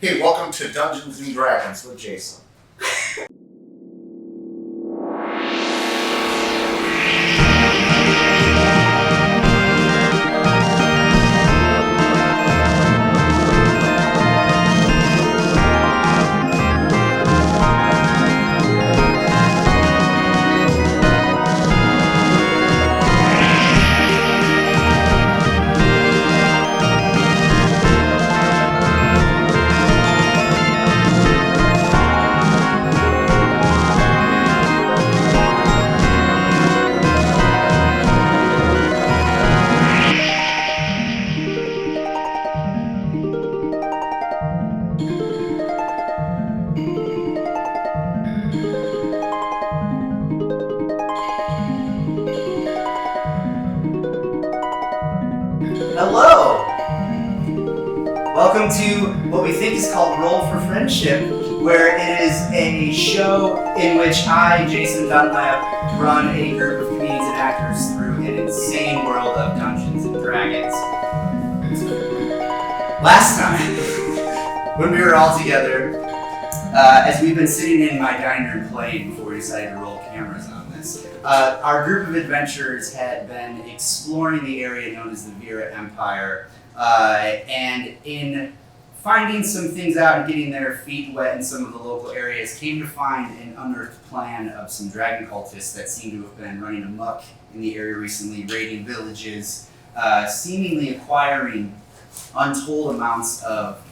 Hey, welcome to Dungeons and Dragons with Jason. Hello! Welcome to what we think is called Roll for Friendship, where it is a show in which I, Jason Dunlap, run a group of comedians and actors through an insane world of Dungeons and Dragons. Last time, when we were all together, as we've been sitting in my dining room playing before we decided to roll cameras on this, our group of adventurers had been exploring the area known as the Rivera Empire, and in finding some things out and getting their feet wet in some of the local areas, came to find an unearthed plan of some dragon cultists that seem to have been running amok in the area recently, raiding villages, seemingly acquiring untold amounts of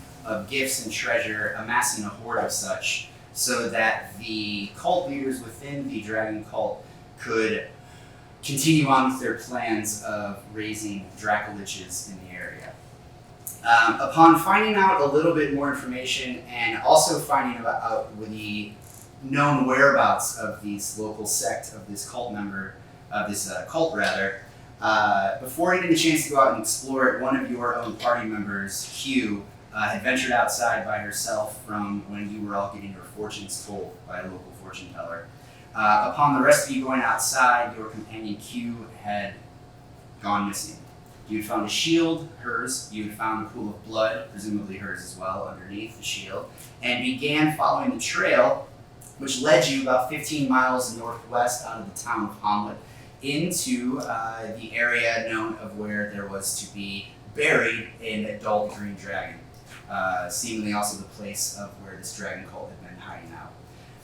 gifts and treasure, amassing a hoard of such, so that the cult leaders within the dragon cult could continue on with their plans of raising Dracoliches in the area. Upon finding out a little bit more information and also finding out the known whereabouts of this local sect, of this cult member, before getting the chance to go out and explore it, one of your own party members, Hugh, had ventured outside by herself from when you were all getting your fortunes told by a local fortune teller. Upon the rest of you going outside, your companion Q had gone missing. You had found a shield, hers. You had found a pool of blood, presumably hers as well, underneath the shield, and began following the trail, which led you about 15 miles northwest out of the town of Hamlet into the area known of where there was to be buried an adult green dragon, seemingly also the place of where this dragon cult had been hiding out.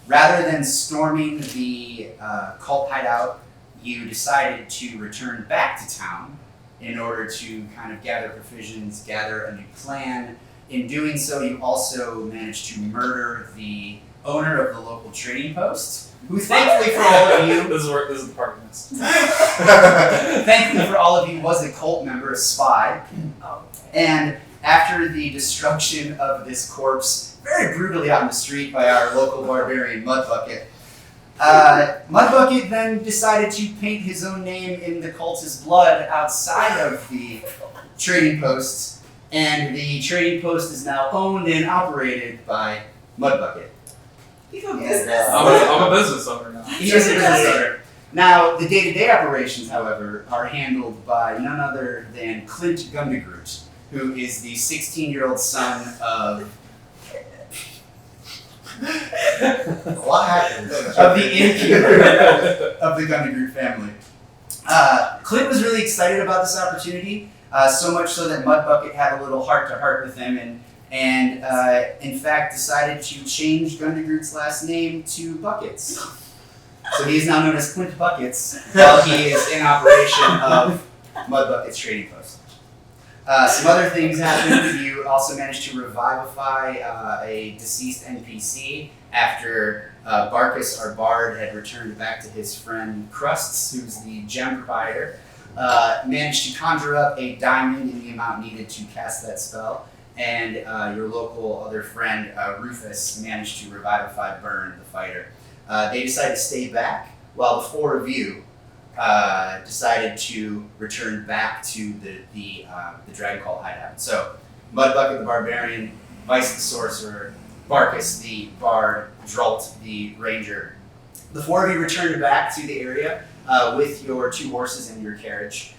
Rather than storming the cult hideout, you decided to return back to town in order to kind of gather provisions, gather a new plan. In doing so, you also managed to murder the owner of the local trading post, who thankfully for all of you... This is the part of this. Thankfully for all of you was a cult member, a spy. And after the destruction of this corpse, very brutally out in the street by our local barbarian Mudbucket, Mudbucket then decided to paint his own name in the cult's blood outside of the trading post, and the trading post is now owned and operated by Mudbucket. I'm a business owner now. He is a business owner. Now, the day-to-day operations, however, are handled by none other than Clint Gundegroot, who is the 16-year-old son of What happened? of the innkeeper of the Gundegroot family. Clint was really excited about this opportunity, so much so that Mudbucket had a little heart-to-heart with him, and in fact decided to change Gundegroot's last name to Buckets. So he is now known as Clint Buckets, while he is in operation of Mudbucket's trading post. Some other things happened. You also managed to revivify a deceased NPC after Barkus, our bard, had returned back to his friend Crusts, who's the gem provider. Managed to conjure up a diamond in the amount needed to cast that spell. And your local other friend, Rufus, managed to revivify Burn, the fighter. They decided to stay back, while the four of you decided to return back to the Dragon Cult hideout. So, Mudbucket the Barbarian, Vice the Sorcerer, Barkus the Bard, Drult the Ranger. The four of you returned back to the area with your two horses and your carriage.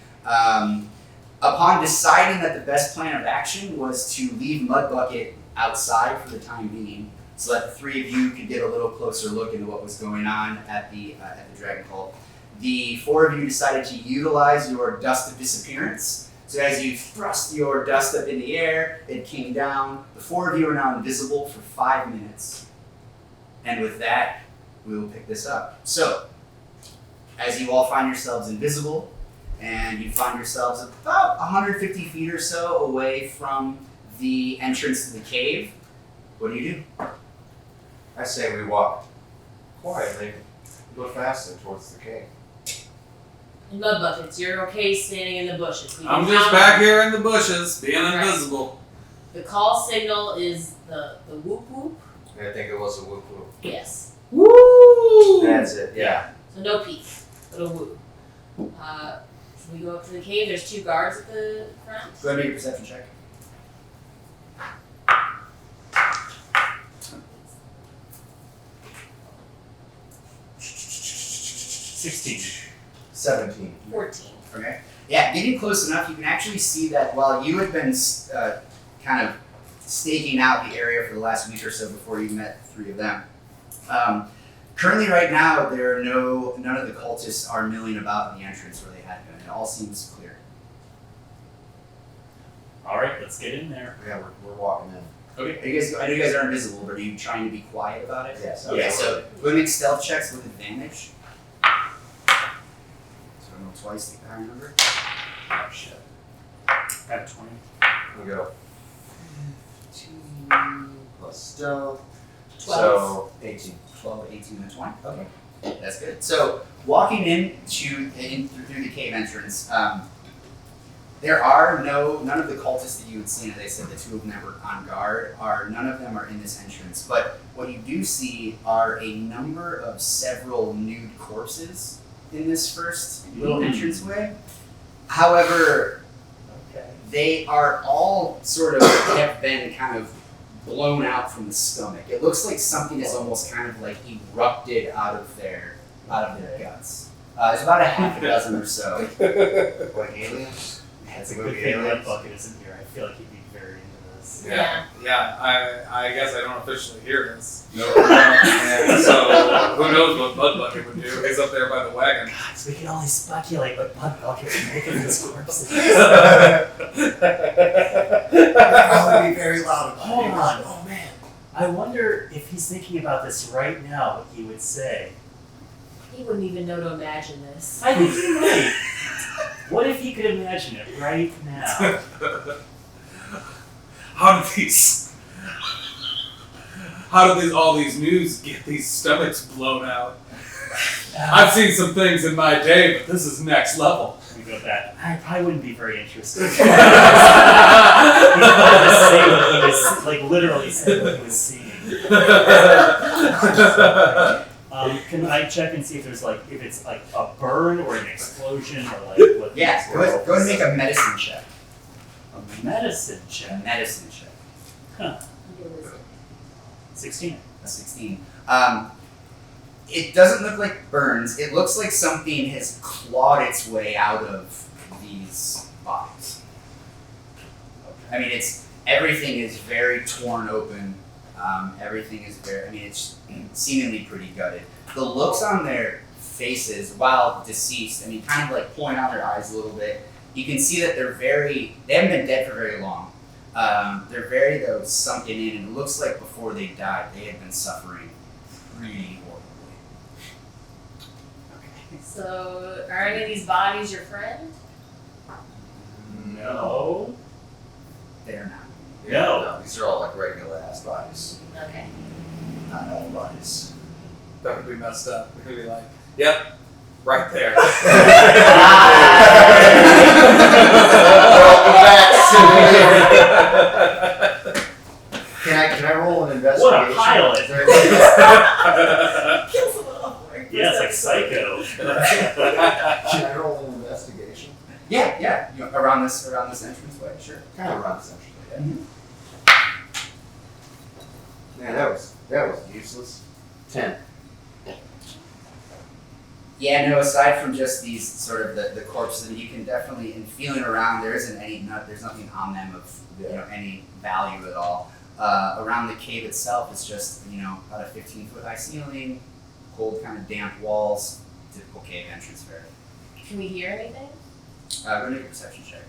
Upon deciding that the best plan of action was to leave Mudbucket outside for the time being, so that the three of you could get a little closer look into what was going on at the Dragon Cult. The four of you decided to utilize your dust of disappearance. So as you thrust your dust up in the air, it came down. The four of you are now invisible for 5 minutes. And with that, we will pick this up. So, as you all find yourselves invisible, and you find yourselves about 150 feet or so away from the entrance to the cave, what do? I say we walk quietly, go faster towards the cave. Mud buckets, you're okay standing in the bushes. We I'm can just count back on- here in the bushes, being Right. invisible. The call signal is the whoop whoop. I think it was a whoop whoop. Yes. Woo! That's it, yeah. So no peek, little whoop. So we go up to the cave. There's 2 guards at the front. Go ahead and make a perception check. $16. 17. 14. Okay. Yeah, getting close enough, you can actually see that while you had been kind of staking out the area for the last week or so before you met the 3 of them. Currently, right now, none of the cultists are milling about in the entrance where they had been. It all seems clear. All right, let's get in there. Yeah, we're walking in. Okay. I know you guys are invisible, but are you trying to be quiet about it? Yes. Okay, so go and make stealth checks with advantage. So roll twice, take the higher number. Oh, shit. I have 20. We go 2 plus stealth. 12. So 18. 12, 18, and 20. Okay, that's good. So walking in through the cave entrance, there are none of the cultists that you had seen, as I said, the 2 of them that were on guard, none of them are in this entrance. But what you do see are a number of several nude corpses in this first little entranceway. However, Okay. they are all sort of have been kind of blown out from the stomach. It looks like something is almost kind of like erupted out of their guts. There's about a half a dozen or so. Like aliens? It's a Movie good thing aliens. Mudbucket isn't here. I feel like he'd be very into this. Yeah. I guess I don't officially hear this. No. And so who knows what Mudbucket would do? He's up there by the wagon. God, so we can only speculate what Mudbucket is making these corpses. I'll be very loud about Hold it. on. Oh, man. I wonder if he's thinking about this right now, what he would say. He wouldn't even know to imagine this. I think he might. What if he could imagine it right now? How do all these news get these stomachs blown out? I've seen some things in my day, but this is next level. We go back. I probably wouldn't be very interested. He probably just say what he was, like literally say what he was seeing. Can I check and see if there's like, if it's like a burn or an explosion or like what? Yeah, go ahead and make a medicine check. A medicine A check. medicine check. Huh. 16. A 16. It doesn't look like burns. It looks like something has clawed its way out of these bodies. I mean, everything is very torn open. Everything is it's seemingly pretty gutted. The looks on their faces, while deceased, kind of like pulling out their eyes a little bit, you can see that they haven't been dead for very long. They're very, though, sunken in, and it looks like before they died, they had been suffering pretty horribly. Okay. So, are any of these bodies your friend? No. They're not. No. These are all like regular ass bodies. Okay. Not all bodies. That would be messed up. We could be like, yep, right there. Can I roll an investigation? What a pilot. Is there like Kills a little. Yeah, it's like Psycho. Can I roll an investigation? Yeah, around this entranceway, sure. Kind of runs essentially. Yeah. Mm-hmm. Man, that was useless. 10. Yeah, no, aside from just these sort of the corpses, you can definitely, in feeling around, there's nothing on them of any value at all. Around the cave itself is just, about a 15-foot high ceiling, cold kind of damp walls, typical cave entrance fare. Can we hear anything? Go make a perception check.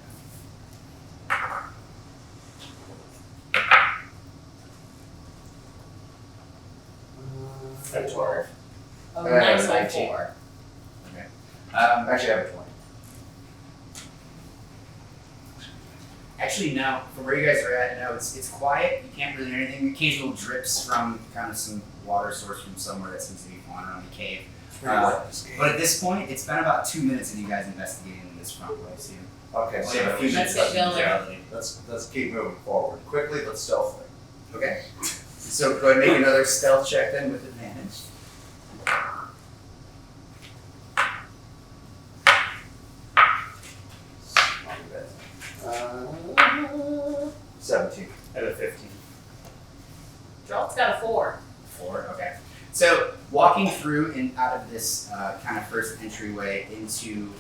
A 12. Oh, I have 9 a by 19. 4. Actually, I have a 20. Actually, no. From where you guys are at, no, it's quiet. You can't really hear anything. Occasional drips from kind of some water source from somewhere that seems to be flowing around the cave. It's pretty wet in this game. But at this point, it's been about 2 minutes of you guys investigating this front place here. Okay, Only have a few so minutes Let's get left going. let's keep moving forward quickly but stealthily. Okay. So go ahead and make another stealth check then with advantage. Not bad. 17. At a 15. Jolt's got a 4. 4, okay. So walking through and out of this kind of first entryway into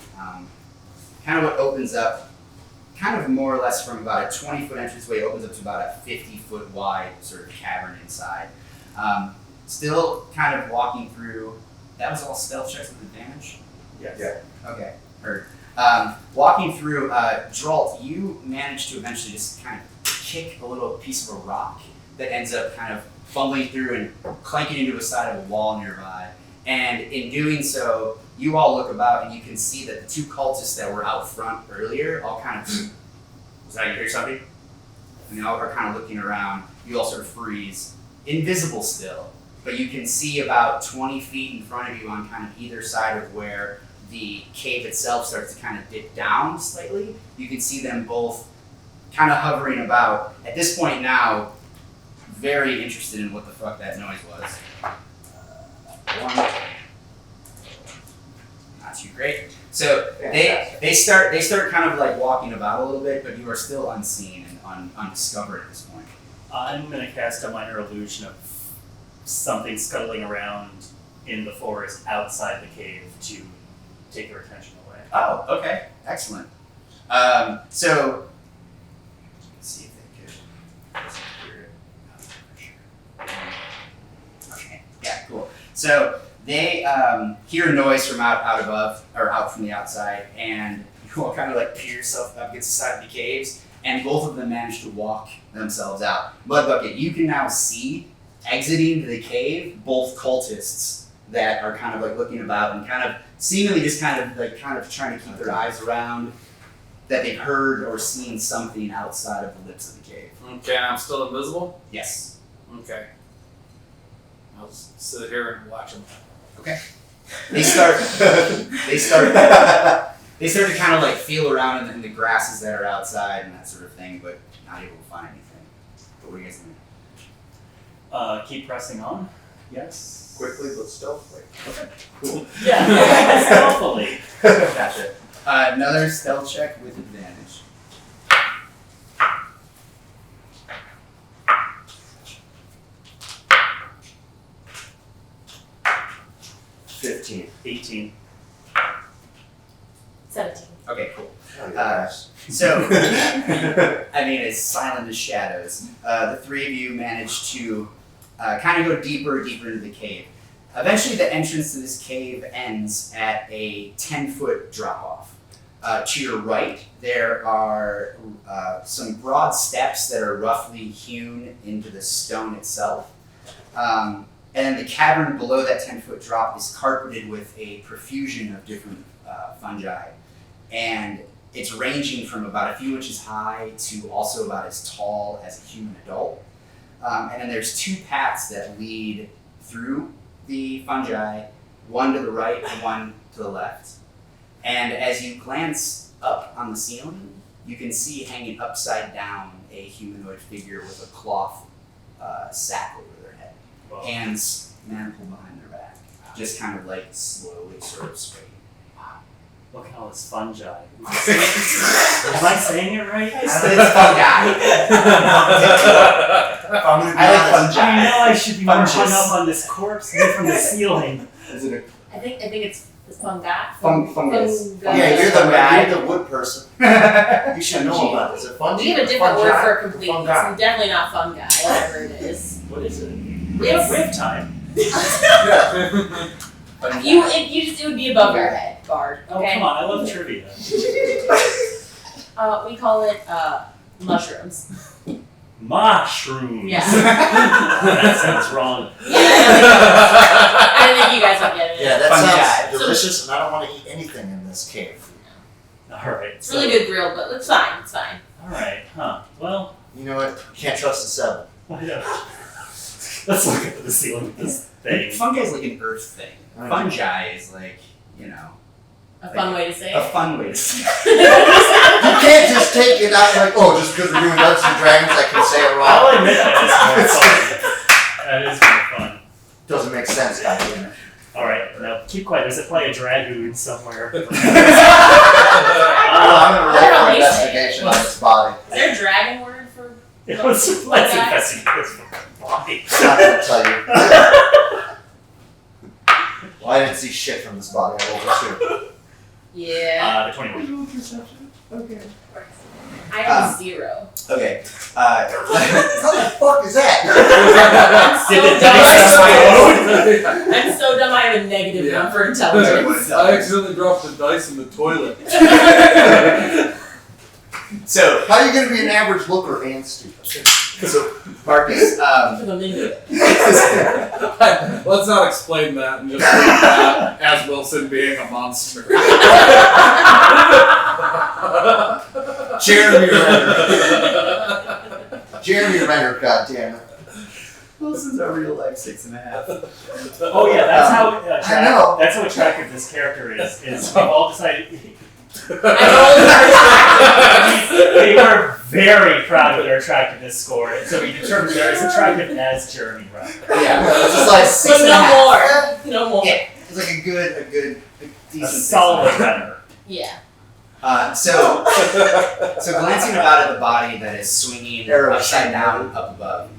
kind of what opens up, kind of more or less from about a 20-foot entranceway, opens up to about a 50-foot wide sort of cavern inside. Still kind of walking through, that was all stealth checks with advantage? Yes. Yeah. Okay, heard. Walking through, Dralt, you managed to eventually just kind of kick a little piece of a rock that ends up kind of fumbling through and clanking into the side of a wall nearby. And in doing so, you all look about and you can see that the two cultists that were out front earlier all kind of, was that you hear something? And they all are kind of looking around. You all sort of freeze, invisible still, but you can see about 20 feet in front of you on kind of either side of where the cave itself starts to kind of dip down slightly. You can see them both kind of hovering about. At this point now, very interested in what the fuck that noise was. One. Not too great. So they start kind of like walking about a little bit, but you are still unseen and undiscovered at this point. I'm going to cast a minor illusion of something scuttling around in the forest outside the cave to take their attention away. Oh, okay, excellent. So let's see if they could. Okay, yeah, cool. So they hear a noise from out above, or out from the outside, and you all kind of like peer yourself up against the side of the caves, and both of them manage to walk themselves out. Mudbucket, you can now see exiting the cave both cultists that are kind of like looking about and kind of seemingly just kind of trying to keep their eyes around that they've heard or seen something outside of the lips of the cave. Okay, I'm still invisible? Yes. Okay. I'll just sit here and watch them. Okay. They start to kind of like feel around in the grasses that are outside and that sort of thing, but not able to find anything. But what do you guys think? Keep pressing on. Yes. Quickly but stealthily. Okay. Cool. Yeah, stealthily. Gotcha. Another stealth check with advantage. $15. 18. 17. Okay, cool. Oh, yes. So, I mean, as silent as shadows, the three of you manage to kind of go deeper and deeper into the cave. Eventually, the entrance to this cave ends at a 10-foot drop-off. To your right, there are some broad steps that are roughly hewn into the stone itself. And then the cavern below that 10-foot drop is carpeted with a profusion of different fungi. And it's ranging from about a few inches high to also about as tall as a human adult. And then there's two paths that lead through the fungi, one to the right and one to the left. And as you glance up on the ceiling, you can see hanging upside down a humanoid figure with a cloth sack over their head. Well, Hands manacled behind their back, just kind of like slowly sort of swaying. look at all this fungi. Am I saying it right? It's fungi. I like fungi. I know I should be more Fungus. hung up on this corpse than from the ceiling. Is it I think it's The fungi. Fungus. Yeah, you're Fungi. the wood person. You should know about this. Is it fungi? We have a different Fungi? word for completeness. Fungi. It's definitely not fungi, whatever it is. What is it? We have time. It would be above your head, Bard. Oh, Okay. come on, I love trivia. We call it mushrooms. Mushrooms. Yeah. That sounds wrong. I don't think you guys will get it. Yeah, that Fungi. sounds delicious, and I don't want to eat anything in this cave. Alright. It's really good grilled, but it's fine. It's fine. Alright, huh. Well, You know what? Can't trust the seven. I don't. Let's look at the ceiling of this thing. Fungi is like an earth thing. Right. Fungi is like, A fun way to say a it. fun way to say it. You can't just take it out like, oh, just because we're doing Dungeons and Dragons, I can say it wrong. I'll admit that is kind of fun. Doesn't make sense, goddamn it. Alright, now keep quiet. There's probably a dragoon somewhere. I'm gonna roll for Really? investigation on this body. Is there a dragon word for? Let's investigate this body. I'm not gonna tell you. Well, I didn't see shit from this body. I rolled a 2. Yeah. The 21. Okay. I have 0. Okay. What the fuck is that? I'm so dumb. I have a negative Yeah. one for intelligence. I accidentally dropped the dice in the toilet. So, How are you gonna be an average looker and stupid? Marcus, Let's not explain that and just leave that as Wilson being a monster. Jeremy Renner. Jeremy Renner, goddammit. Wilson's a real life 6.5. Oh yeah, that's how I know. that's how attractive this character is we've all decided they were very proud of their attractiveness score, and so we determined they're as attractive as Jeremy Renner. Yeah, It's just like But 6.5. no more. Yeah, it's like a good, A decent solid 6.5. Renner. Yeah. So glancing about at the body that is swinging Arrow upside shot. down up above,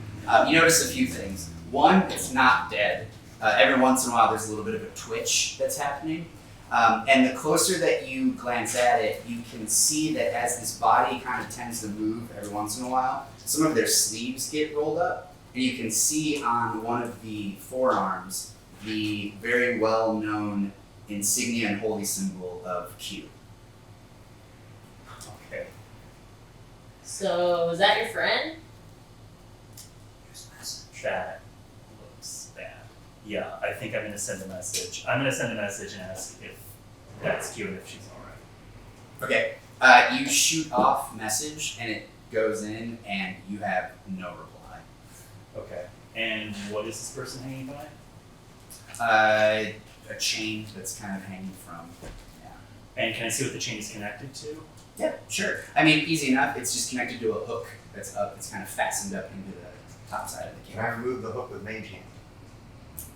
you notice a few things. One, it's not dead. Every once in a while, there's a little bit of a twitch that's happening. And the closer that you glance at it, you can see that as this body kind of tends to move every once in a while, some of their sleeves get rolled up, and you can see on one of the forearms the very well-known insignia and holy symbol of Q. Okay. So is that your friend? That looks bad. Yeah, I think I'm gonna send a message. I'm gonna send a message and ask if that's cute, if she's alright. Okay. You shoot off message, and it goes in, and you have no reply. Okay. And what is this person hanging by? A chain that's kind of hanging from. Yeah. And can I see what the chain is connected to? Yeah, sure. I mean, easy enough. It's just connected to a hook that's up. It's kind of fastened up into the top side of the Can I cable. remove the hook with mage hand?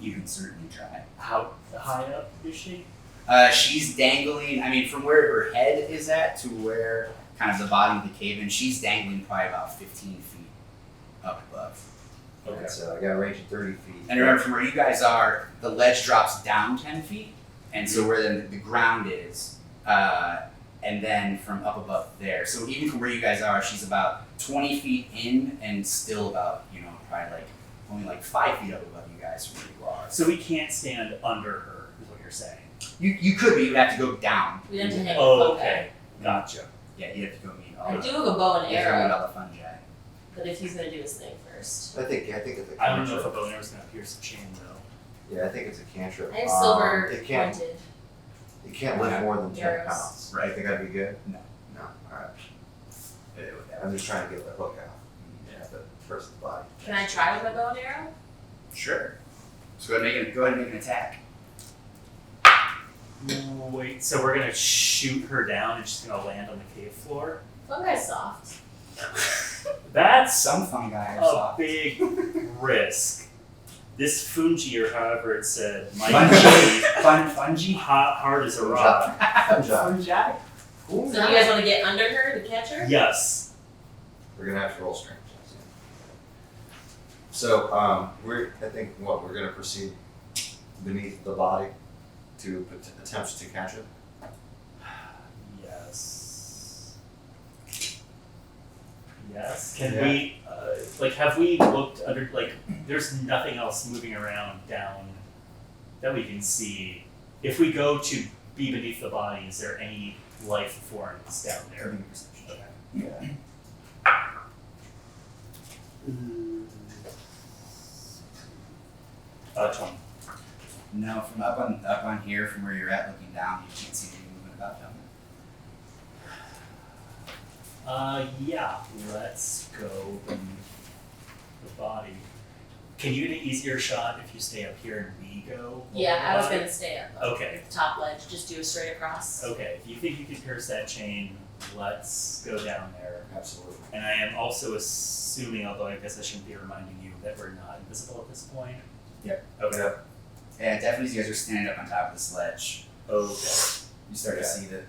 You can certainly try. How high up is she? She's dangling. I mean, from where her head is at to where kind of the bottom of the cave, and she's dangling probably about 15 feet up above. Okay. So I got a range of 30 feet. And remember, from where you guys are, the ledge drops down 10 feet, and so where the ground is, and then from up above there. So even from where you guys are, she's about 20 feet in, and still about, probably only 5 feet up above you guys from where you are. So we can't stand under her, is what you're saying. You could, but you'd have to go down. We have to hang Oh, a fungi. okay. Gotcha. Yeah, you'd have to go meet all I the do have a bow and you'd have to go meet arrow, all the fungi. but if he's gonna do his thing first. I think it's a I don't know if a cantrip. bow and arrow's gonna pierce the chain though. Yeah, I think it's a cantrip. I have silver It can't pointed. lift more than 10 Arrows. pounds. Right. I think that'd be good? No. No. Alright. I'm just trying to get the hook out. Yeah, the person's body. Can I try with my bow and arrow? Sure. So go ahead and make an attack. Wait, so we're gonna shoot her down and she's gonna land on the cave floor? Fungi's soft. That's Some fungi are a soft. big risk. This fungi, or however it said, might Fungi. be hard as a rock. Fungi. So you guys want to get under her to catch her? Yes. We're gonna have to roll strength checks. So, we're gonna proceed beneath the body. to attempt to catch it? Yes. Yes. Can we, have we looked under, there's nothing else moving around down that we can see. If we go to be beneath the body, is there any life forms down there? Okay. Yeah. Uh, 20. No, from up on here, from where you're at, looking down, you can't see any movement about down there. Yeah, let's go beneath the body. Can you get an easier shot if you stay up here and we go? Yeah, over I the was body? gonna stay up. Okay. Top ledge, just do a straight across. Okay, if you think you can pierce that chain, let's go down there. Absolutely. And I am also assuming, although I guess I shouldn't be reminding you, that we're not invisible at this point. Yep. Okay. Yep. And definitely as you guys are standing up on top of the sledge, Okay. you start to Okay. see the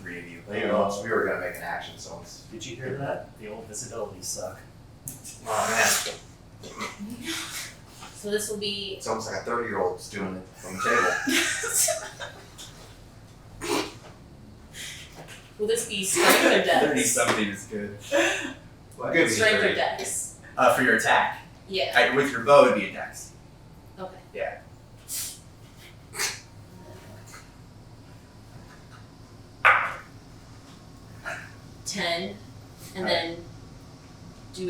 three of you. Well, you know, we were gonna make an action, so it's. Did you hear that? The old visibilities suck. Oh man, So this will be it's almost like a 30-year-old's doing it from the table. will this be strength or dex? 30-something is good. What? Good. Strength or dex? For your attack? Yeah. With your bow, it'd be a dex. Okay. Yeah. Ten, and then do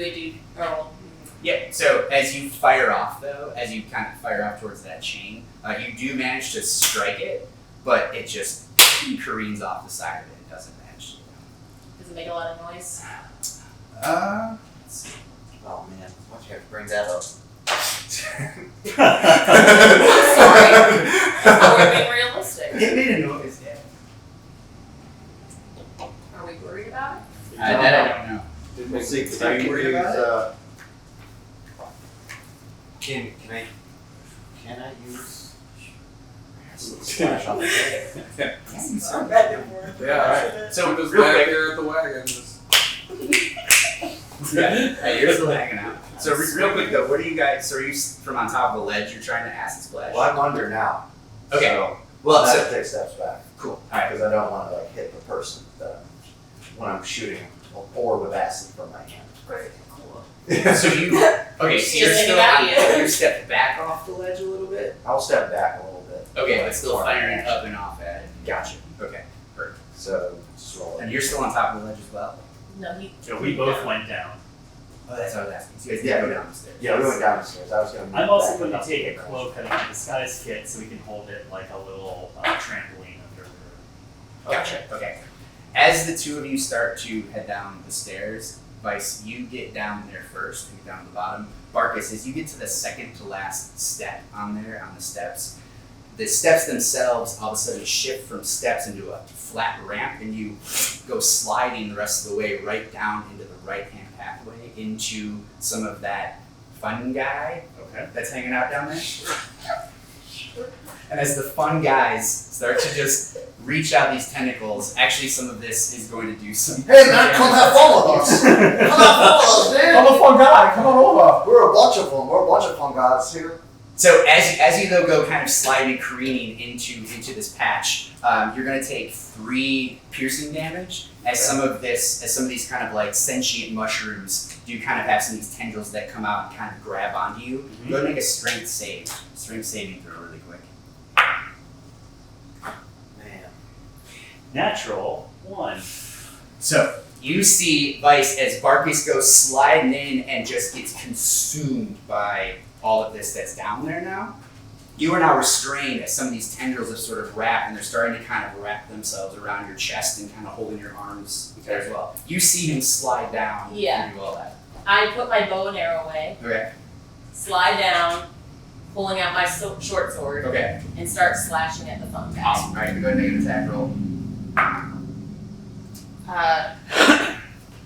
roll. Yeah, so as you fire off though, as you kind of fire off towards that chain, you do manage to strike it, but it just careens off the side of it and doesn't manage to. Does it make a lot of noise? Let's see. Oh man, why'd you have to bring that up? Sorry. Oh, we're being realistic. It made a noise, yeah. Are we worried about it? That I don't know. We'll see. Are you Can I worried use, about can I use splash on the cave? Yeah. So Just real back quick, there at the wagon. Just... yeah, you're still hanging out. So real quick though, what do you guys? So are you from on top of the ledge? You're trying to acid splash. Well, I'm under now. Okay. So Well, I so have to take steps back. cool. All right. Because I don't want to hit the person when I'm shooting an orb of acid from my hand. Great. Cool. So you okay? So you're Just still think about you stepped back off the ledge a little bit. I'll step back a little bit. Okay, but still For firing action. up and off at it. Gotcha. Okay, perfect. So just roll it. And you're still on top of the ledge as well. No, he. So we both went down. Oh, that's what I was asking. So you guys Yeah. did go down the stairs. Yeah, we went down the stairs. I was going to. I'm also going to take a cloak and a disguise kit so we can hold it like a little trampoline under the. Gotcha. Okay. As the two of you start to head down the stairs, Vice, you get down there first, you get down to the bottom. Barkus, as you get to the second to last step on there, on the steps themselves all of a sudden shift from steps into a flat ramp, and you go sliding the rest of the way right down into the right-hand pathway into some of that fun guy Okay. that's hanging out down there. And as the fun guys start to just reach out these tentacles, actually some of this is going to do some. Hey man, come have fun with us. Come have fun with us, man. I'm a fun guy, come on over. We're a bunch of them. We're a bunch of fun guys here. So as you though go kind of sliding, careening into this patch, you're going to take 3 piercing damage as some of these kind of like sentient mushrooms do kind of have some of these tendrils that come out and kind of grab onto you. Mhm. Go ahead and make a strength saving throw really quick. Man. Natural 1. So you see Vice as Barkus goes sliding in and just gets consumed by all of this that's down there now. You are now restrained as some of these tendrils have sort of wrapped, and they're starting to kind of wrap themselves around your chest and kind of holding your arms there as well. You see him slide down Yeah. and do all that. I put my bow and arrow away, Okay. slide down, pulling out my short sword, Okay. and start slashing at the fun guy. Awesome. All right, go ahead and make an attack roll.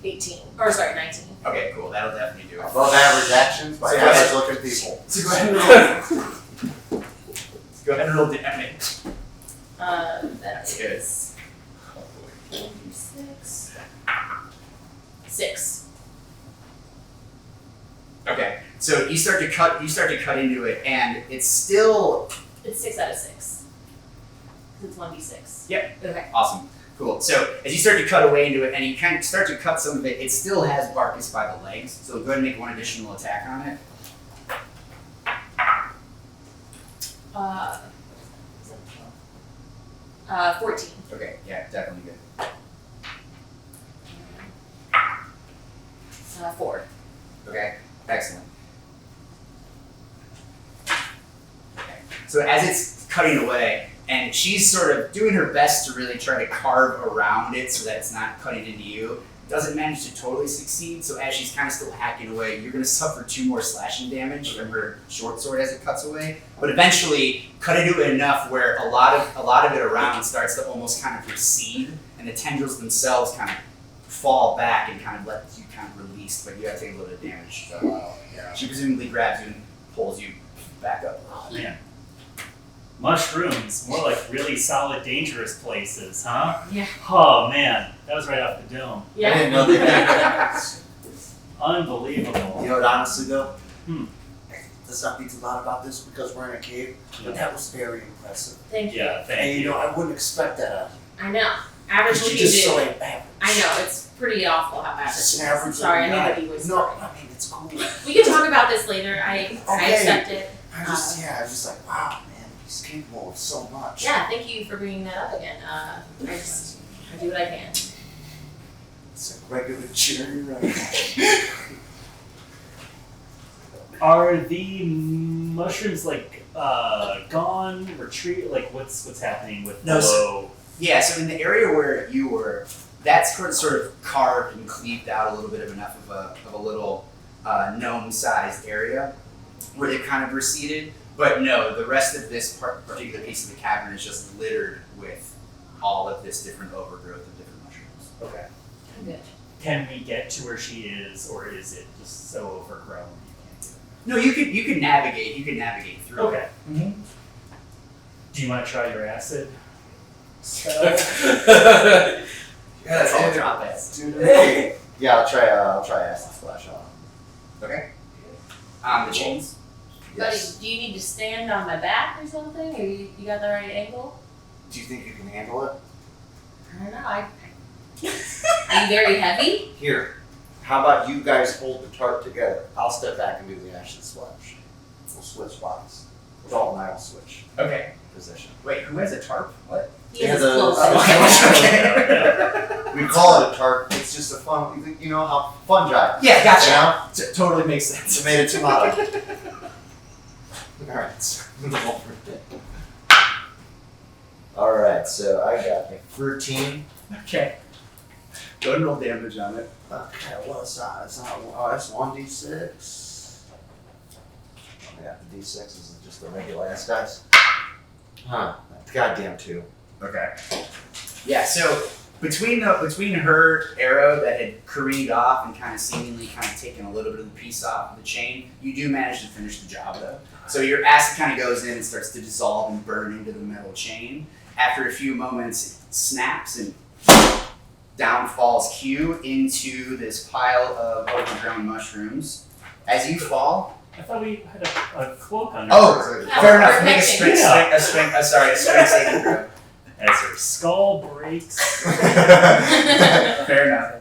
18. Or sorry, 19. Okay, cool. That'll definitely do it. Above average actions by So average looking people. So go ahead and roll. Go ahead and roll damage. That's good. 6. Okay. So you start to cut into it, and it's still. It's 6 out of 6. Because it's 1d6. Yep. Okay. Awesome. Cool. So as you start to cut away into it, and you kind of start to cut some of it, it still has Barkus by the legs. So go ahead and make one additional attack on it. Is that 14. Okay. Yeah, definitely good. 4. Okay. Excellent. Okay. So as it's cutting away, and she's sort of doing her best to really try to carve around it so that it's not cutting into you. Doesn't manage to totally succeed, so as she's kind of still hacking away, you're going to suffer 2 more slashing damage from her short sword as it cuts away. But eventually, cut into it enough where a lot of it around starts to almost kind of recede, and the tendrils themselves kind of fall back and kind of let you kind of release, but you got to take a little bit of damage. So she presumably grabs you and pulls you back up. Oh man. Mushrooms, more like really solid, dangerous places, huh? Yeah. Oh man, that was right off the dome. Yeah. I didn't know they did that. Unbelievable. You know what, honestly though? Hmm. Let's not be too loud about this because we're in a cave, but that was very impressive. Thank you. Yeah, thank And you. you know, I wouldn't expect that. I know. Average She's looking just dude. so average. I know, it's pretty awful how average. Just it an is. average Sorry, I little know guy. that he was. No, I mean, it's cool. We can talk about this later. I Okay. accept it. I was just like, wow, man, he's capable of so much. Yeah, thank you for bringing that up again. I do what I can. It's a regular cheery right? Are the mushrooms like gone, retreat? Like what's happening with No, below? Yeah, so in the area where you were, that's sort of carved and cleaved out a little bit of enough of a little gnome-sized area where they've kind of receded. But no, the rest of this particular piece of the cavern is just littered with all of this different overgrowth of different mushrooms. Okay. Good. Can we get to where she is, or is it just so overgrown you can't do it? No, you could navigate. You can navigate through. Okay. Mm-hmm. Do you want to try your acid? Yeah, That's all drop it. Dude, okay. Yeah, I'll try acid splash on. Okay. The chains. Yes. Buddy, do you need to stand on my back or something? Or you got the right angle? Do you think you can handle it? I don't know. Are you very heavy? Here. How about you guys hold the tarp together? I'll step back and do the acid splash. We'll switch spots. Dalton and I will switch Okay. position. Wait, who has a tarp? What? He has Yeah, his clothes. Okay. We call it a tarp. It's just a fun. You know how fungi. Yeah, gotcha. You know? Totally makes sense. Tomato, tomato. All right. All right. So I got a 13. Okay. Go ahead and roll damage on it. Okay. Well, it's not. Oh, that's 1d6. I got the d6. This is just the regular ass dice. Huh. Goddamn 2. Okay. Yeah, so between her arrow that had careened off and kind of seemingly kind of taken a little bit of the piece off of the chain, you do manage to finish the job though. So your acid kind of goes in and starts to dissolve and burn into the metal chain. After a few moments, it snaps and down falls Q into this pile of overgrown mushrooms. As you fall, I thought we had a cloak on her. oh, Yeah, fair enough. we're Make a protecting. strength saving throw. As her skull breaks. Fair enough.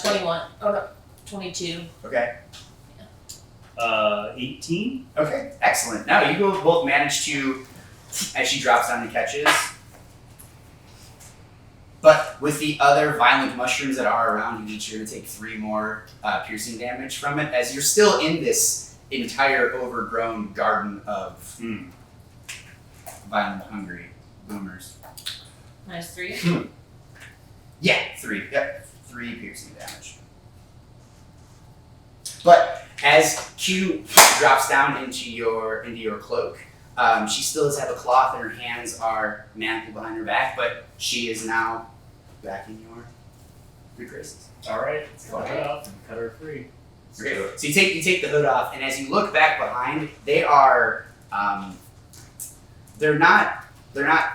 21. Oh no, 22. Okay. 18. Okay, excellent. Now you both manage to, as she drops down and catches. But with the other violent mushrooms that are around you, each you're going to take 3 more piercing damage from it, as you're still in this entire overgrown garden of violent, hungry boomers. -3. Yeah, 3. Yep, 3 piercing damage. But as Q drops down into your cloak, she still does have a cloth and her hands are manacled behind her back, but she is now back in your good graces. All right, let's cut her off and cut her free. Okay, so you take the hood off, and as you look back behind, they are they're not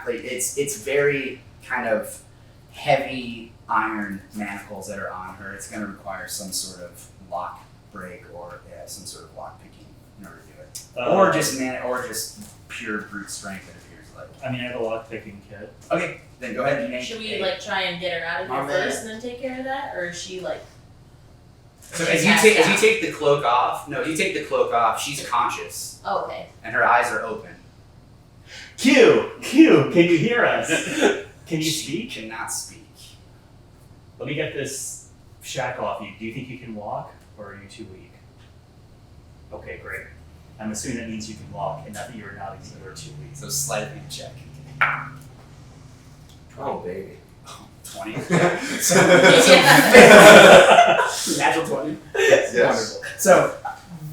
like it's very kind of heavy iron manacles that are on her. It's going to require some sort of lock break or some sort of lock picking in order to do it, or just pure brute strength, it appears like. I mean, I have a lock picking kit. Okay, then go ahead and make Should we a- like try and get her out of My here man. first and then take care of that, or is she like? So she's as you passed take out? the cloak off, she's conscious Oh, okay. and her eyes are open. Q, can you hear us? Can you She speak? cannot speak. Let me get this shack off you. Do you think you can walk, or are you too weak? Okay, great. I'm assuming that means you can walk, and not that you were nodding that you were too weak. So slightly check. Oh, baby. 20. Yeah. Natural 20. Yes. Wonderful. So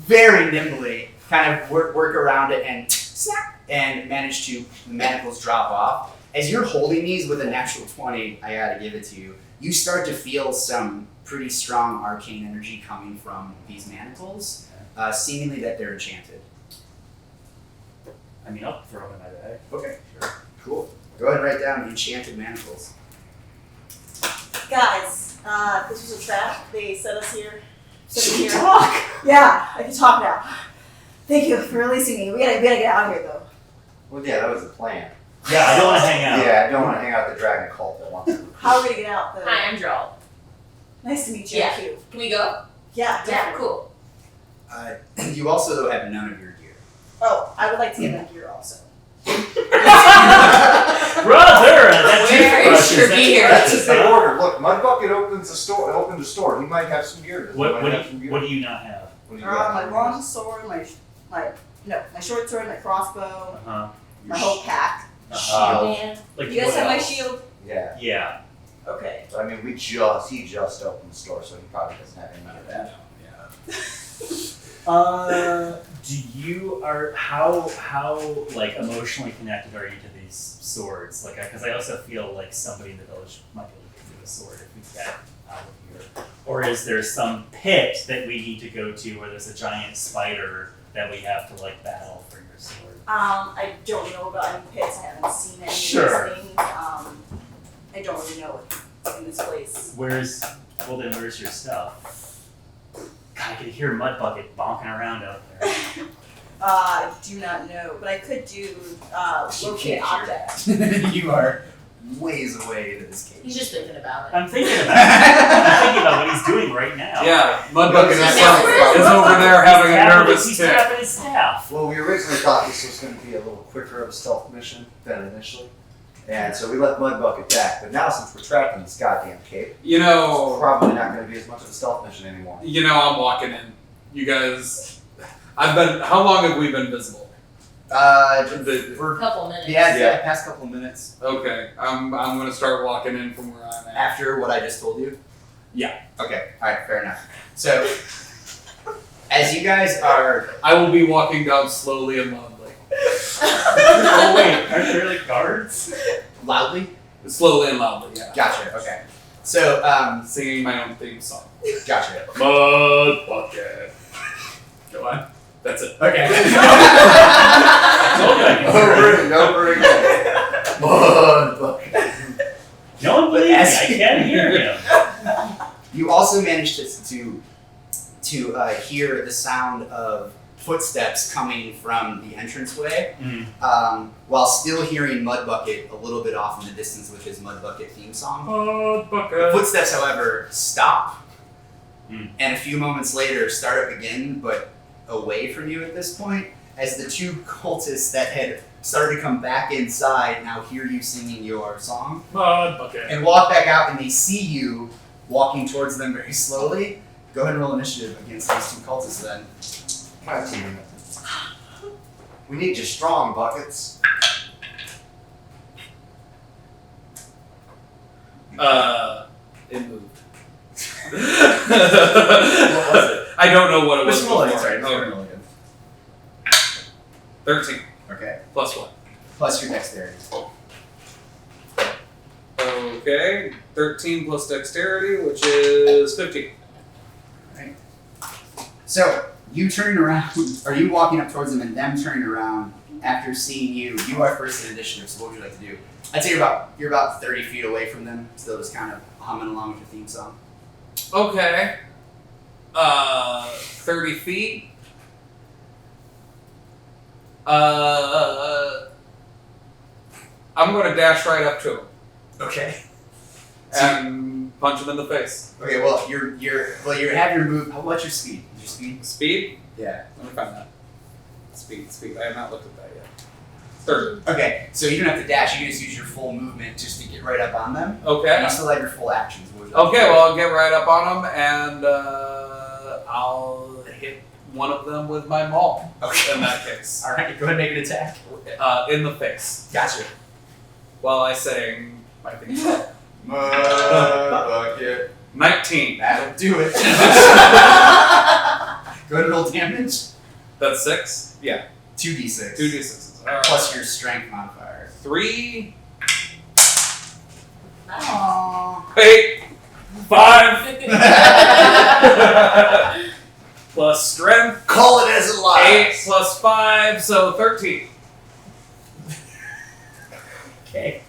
very nimbly, kind of work around it and snap, and manage to the manacles drop off. As you're holding these with a natural 20, I gotta give it to you. You start to feel some pretty strong arcane energy coming from these manacles, seemingly that they're enchanted. I mean, I'll throw them in my bag. Okay, sure. Cool. Go ahead and write down enchanted manacles. Guys, this was a trap. They set us here. Set me here. Talk! Yeah, I can talk now. Thank you for releasing me. We gotta get out of here though. Well, yeah, that was the plan. Yeah, I don't want to hang out. Yeah, I don't want to hang out with the dragon cult that wants to. How are we gonna get out though? Hi, I'm Joel. Nice to meet you. Yeah. Q. Can we go? Yeah, Yeah, definitely. cool. You also though have none of your gear. Oh, I would like to get that gear also. Brother, that Where toothbrush is your that gear? toothbrush That's is a big up. order. Look, Mudbucket opened a store. He might have some gear. He What might have some gear. do you not have? What do you got? My long sword, my short sword, my crossbow, Uh-huh. my whole pack. Man. Like You guys what have my else? shield? Yeah. Yeah. Okay. I mean, he just opened the store, so he probably doesn't have any of that. Do you how like emotionally connected are you to these swords? Like, because I also feel like somebody in the village might be able to do a sword if we get out of here. Or is there some pit that we need to go to where there's a giant spider that we have to like battle for your sword? I don't know about any pits. I haven't seen any Sure. of these things. I don't really know what's in this place. Where's your stuff? God, I could hear Mudbucket bonking around out there. I do not know, but I could do You locate can't hear object. that. You are ways away to this He's cave. just thinking about it. I'm thinking about what he's doing right now. Yeah, Mudbucket Yes, is, yes. is over there having a nervous He's tick. tapping his staff. Well, we originally thought this was going to be a little quicker of a stealth mission than initially, and so we let Mudbucket back. But now, since we're trapped in this goddamn cave, You it's know, probably not going to be as much of a stealth mission anymore. I'm walking in. You guys, how long have we been visible? For A couple minutes. yeah, past couple of minutes Okay, I'm gonna start walking in from where I'm at. after what I just told you. Yeah. Okay. All right. Fair enough. So, as you guys are I will be walking down slowly and loudly. Oh wait, aren't there like guards? loudly, Slowly and loudly, yeah. gotcha. Okay. So, Singing my own theme song. gotcha. Mudbucket. Go on. That's it. Okay. I told you I could hear him. Over and over again. Mudbucket. No one believes me. As- I can't hear him. You also managed to hear the sound of footsteps coming from the entranceway, while still hearing Mudbucket a little bit off in the distance with his Mudbucket theme song. The Mudbucket. footsteps, however, stop, Mm. and a few moments later start up again, but away from you at this point, as the two cultists that had started to come back inside now hear you singing your song Mudbucket. and walk back out, and they see you walking towards them very slowly. Go ahead and roll initiative against these two cultists then. God damn it. We need you strong, buckets. It moved. What was it? I don't know what it was. Just roll it, before. sorry. Just Okay. roll it again. 13 Okay. plus 1. Plus your dexterity. Okay, 13 plus dexterity, which is 15. So, you turning around, or you walking up towards them and them turning around after seeing you, you are first in initiative, so what would you like to do? I'd say you're about 30 feet away from them, still just kind of humming along with your theme song. Okay. 30 feet. I'm going to dash right up to him Okay. and punch him in the face. Okay. Well, you have your move. What's your speed? Is your speed? Speed? Yeah. Let me find that. Speed. I have not looked at that yet. 30. Okay. So you don't have to dash. You can just use your full movement just to get right up on them. Okay. And you still have your full actions. What would you like Okay, to do? well, I'll get right up on him and I'll hit one of them with my maul. Okay. In that case. All right. Go ahead and make an attack. In the face. Gotcha. While I sing my thing. Bucket. 19. That'll do it. Go ahead and roll damage. That's 6? Yeah. 2d6. 2d6s. All right. Plus your strength modifier. 3. Aww. 8. 5. Plus strength. Call it as it lies. 8 plus 5, so 13. Okay.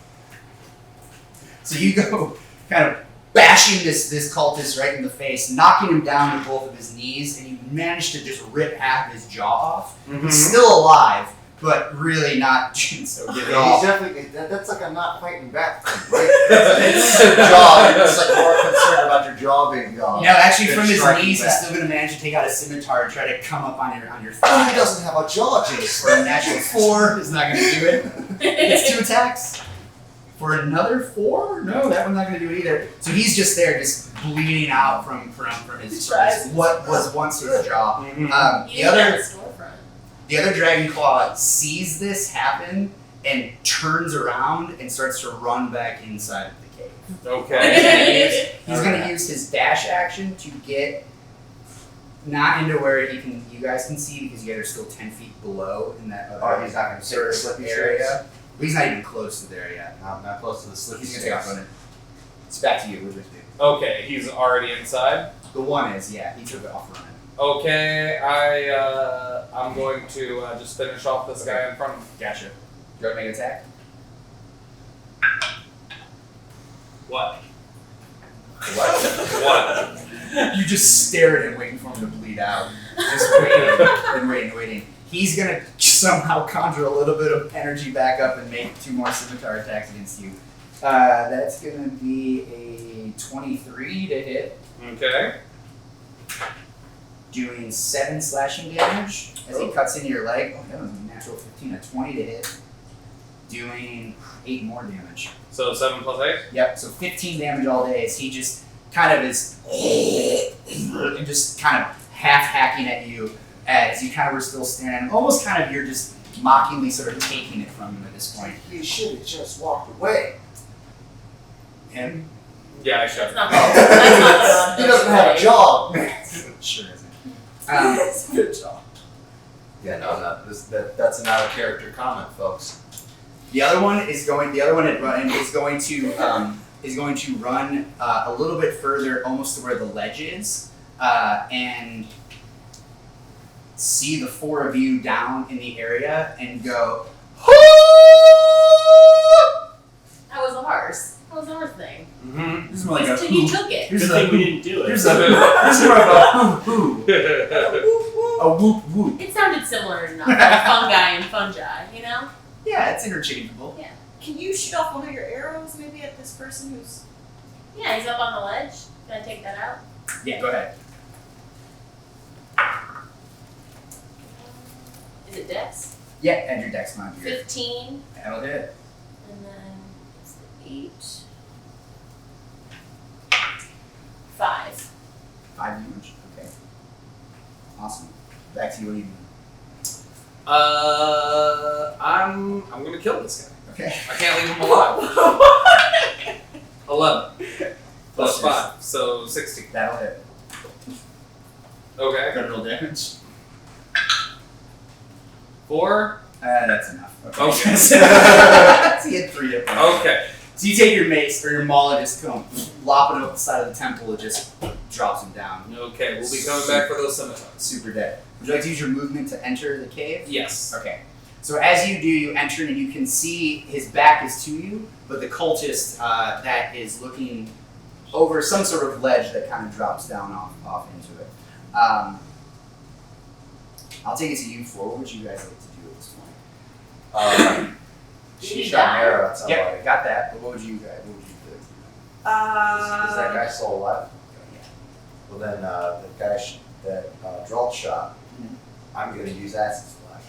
So you go kind of bashing this cultist right in the face, knocking him down to both of his knees, and you manage to just rip half his jaw off. He's still alive, but really not so good at Yeah, all. he's definitely, that's like a not fighting back thing, right? It's your jaw. It's like more concerned about your jaw being gone. No, actually, than from his striking knees, he's back. still going to manage to take out a scimitar and try to come up on your Oh, he thigh. doesn't have a jaw, Jason. For a natural 4 is not going to do it. It's 2 attacks. For another 4? No, that one's not going to do it either. So he's just there, just bleeding out from his what was once his jaw. You The didn't have other a storefront. the other dragon claw sees this happen and turns around and starts to run back inside of the cave. Okay. He's going to use his dash action to get not into where you guys can see, because you guys are still 10 feet below in that other Oh, he's not going to take the slippy area. stairs. But he's not even close to there yet. Not close to the slippy He's going to take off stairs. on it. It's back to you. What did you Okay, he's already inside. do? The one is, yeah, he took it off running. Okay, I'm going to just finish off this guy in front of me. Gotcha. Do you want to make an attack? What? What? You just stare at him, waiting for him to bleed out. Just waiting and waiting. He's gonna somehow conjure a little bit of energy back up and make 2 more scimitar attacks against you. That's gonna be a 23 to hit, Okay. doing 7 slashing damage as he cuts into your leg. Oh, that was a natural 15, a 20 to hit, doing 8 more damage. So 7 plus 8? Yep, so 15 damage all day as he just kind of is and just kind of half hacking at you as you kind of were still staring at him. Almost kind of you're just mockingly sort of taking it from him at this point. You should have just walked away. Him? Yeah, I should. That's not that's not He doesn't have a jaw. Sure isn't. Good job. Yeah, no, that's an out of character comment, folks. The other one is going. The other one is going to run a little bit further, almost to where the ledge is, and see the 4 of you down in the area and go. That was a horse. That was a horse thing. Mm-hmm. This is more like a He hoo. took it. Here's Good a thing we hoo. didn't do it. Here's more of a hoo hoo. A whoop whoop. It sounded similar enough, like fungi and fungi, you know? Yeah, it's interchangeable. Can you shoot off one of your arrows maybe at this person who's... Yeah, he's up on the ledge. Can I take that out? Yeah, go ahead. Is it Dex? Yeah, and your dex mod here. 15, That'll hit it. and then it's the 8. 5. 5 damage. Okay. Awesome. Back to you. What are you doing? I'm gonna kill this guy. Okay. I can't leave him alive. 11 plus 5, so 16. That'll hit. Okay. Got roll damage. 4. That's enough. Okay. So you had 3 different. Okay. So you take your mace or your maul and just come lopping it up the side of the temple. It just drops him down. Okay, we'll be coming back for those scimitars. Super dead. Would you like to use your movement to enter the cave? Yes. Okay. So as you do, you enter and you can see his back is to you, but the cultist that is looking over some sort of ledge that kind of drops down off into it. I'll take it to you four. What would you guys like to do at this point? She Did he shot an die? arrow at somebody. Yep, got that. But what would you do? Is that guy Uh, still alive? Yeah. Well then, the guy that Dralt shot, Mhm. I'm gonna use acid splash.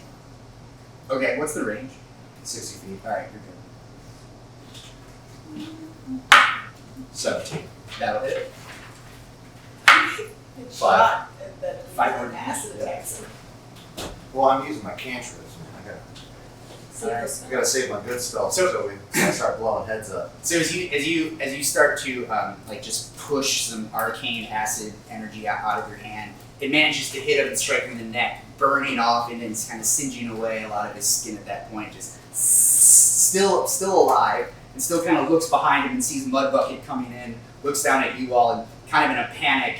Okay, what's the range? 60 feet. All right, you're 17. good. That'll hit. shot and then 5 more acid Yeah. attacks. Well, I'm using my cantrips. I gotta save my good spells So- until we start blowing heads up. So as you start to like just push some arcane acid energy out of your hand, it manages to hit him and strike him in the neck, burning off and then kind of singeing away a lot of his skin at that point. Just still alive, and still kind of looks behind him and sees Mudbucket coming in, looks down at you all and kind of in a panic.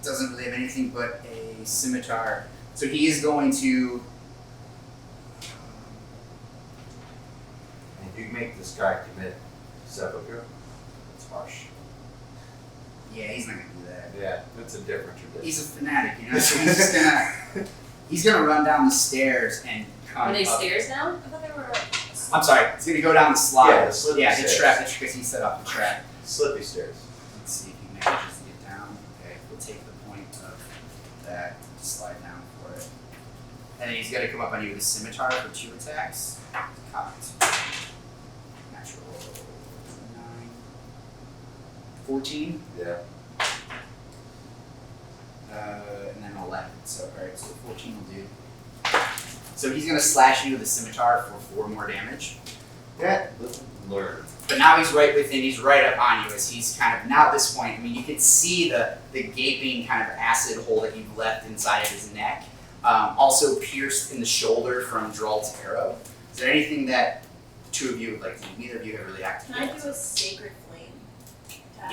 Doesn't really have anything but a scimitar, so he is going to. And you make this guy commit seppuku, it's harsh. Yeah, he's not gonna do that. Yeah, it's a different tradition. He's a fanatic, you know. So he's just gonna run down the stairs and come Are they up. stairs now? I thought they were. I'm sorry. He's gonna go down the slide. Yeah, the slippy the stairs. trap. Because he set up the trap. Slippy stairs. Let's see if he manages to get down. Okay, we'll take the point of that. Slide down for it. And then he's gonna come up on you with a scimitar for 2 attacks. Cocked. Natural 9. 14. Yeah. And then 11. So, alright, so 14 will do. So he's gonna slash you with a scimitar for 4 more damage. Yeah, listen, learn. But now he's right within, he's right up on you as he's kind of, now at this point, I mean, you can see the gaping kind of acid hole that you've left inside of his neck. Also pierced in the shoulder from Dralt's arrow. Is there anything that the two of you would like to do? Neither of you have really acted. Can I do a sacred flame attack?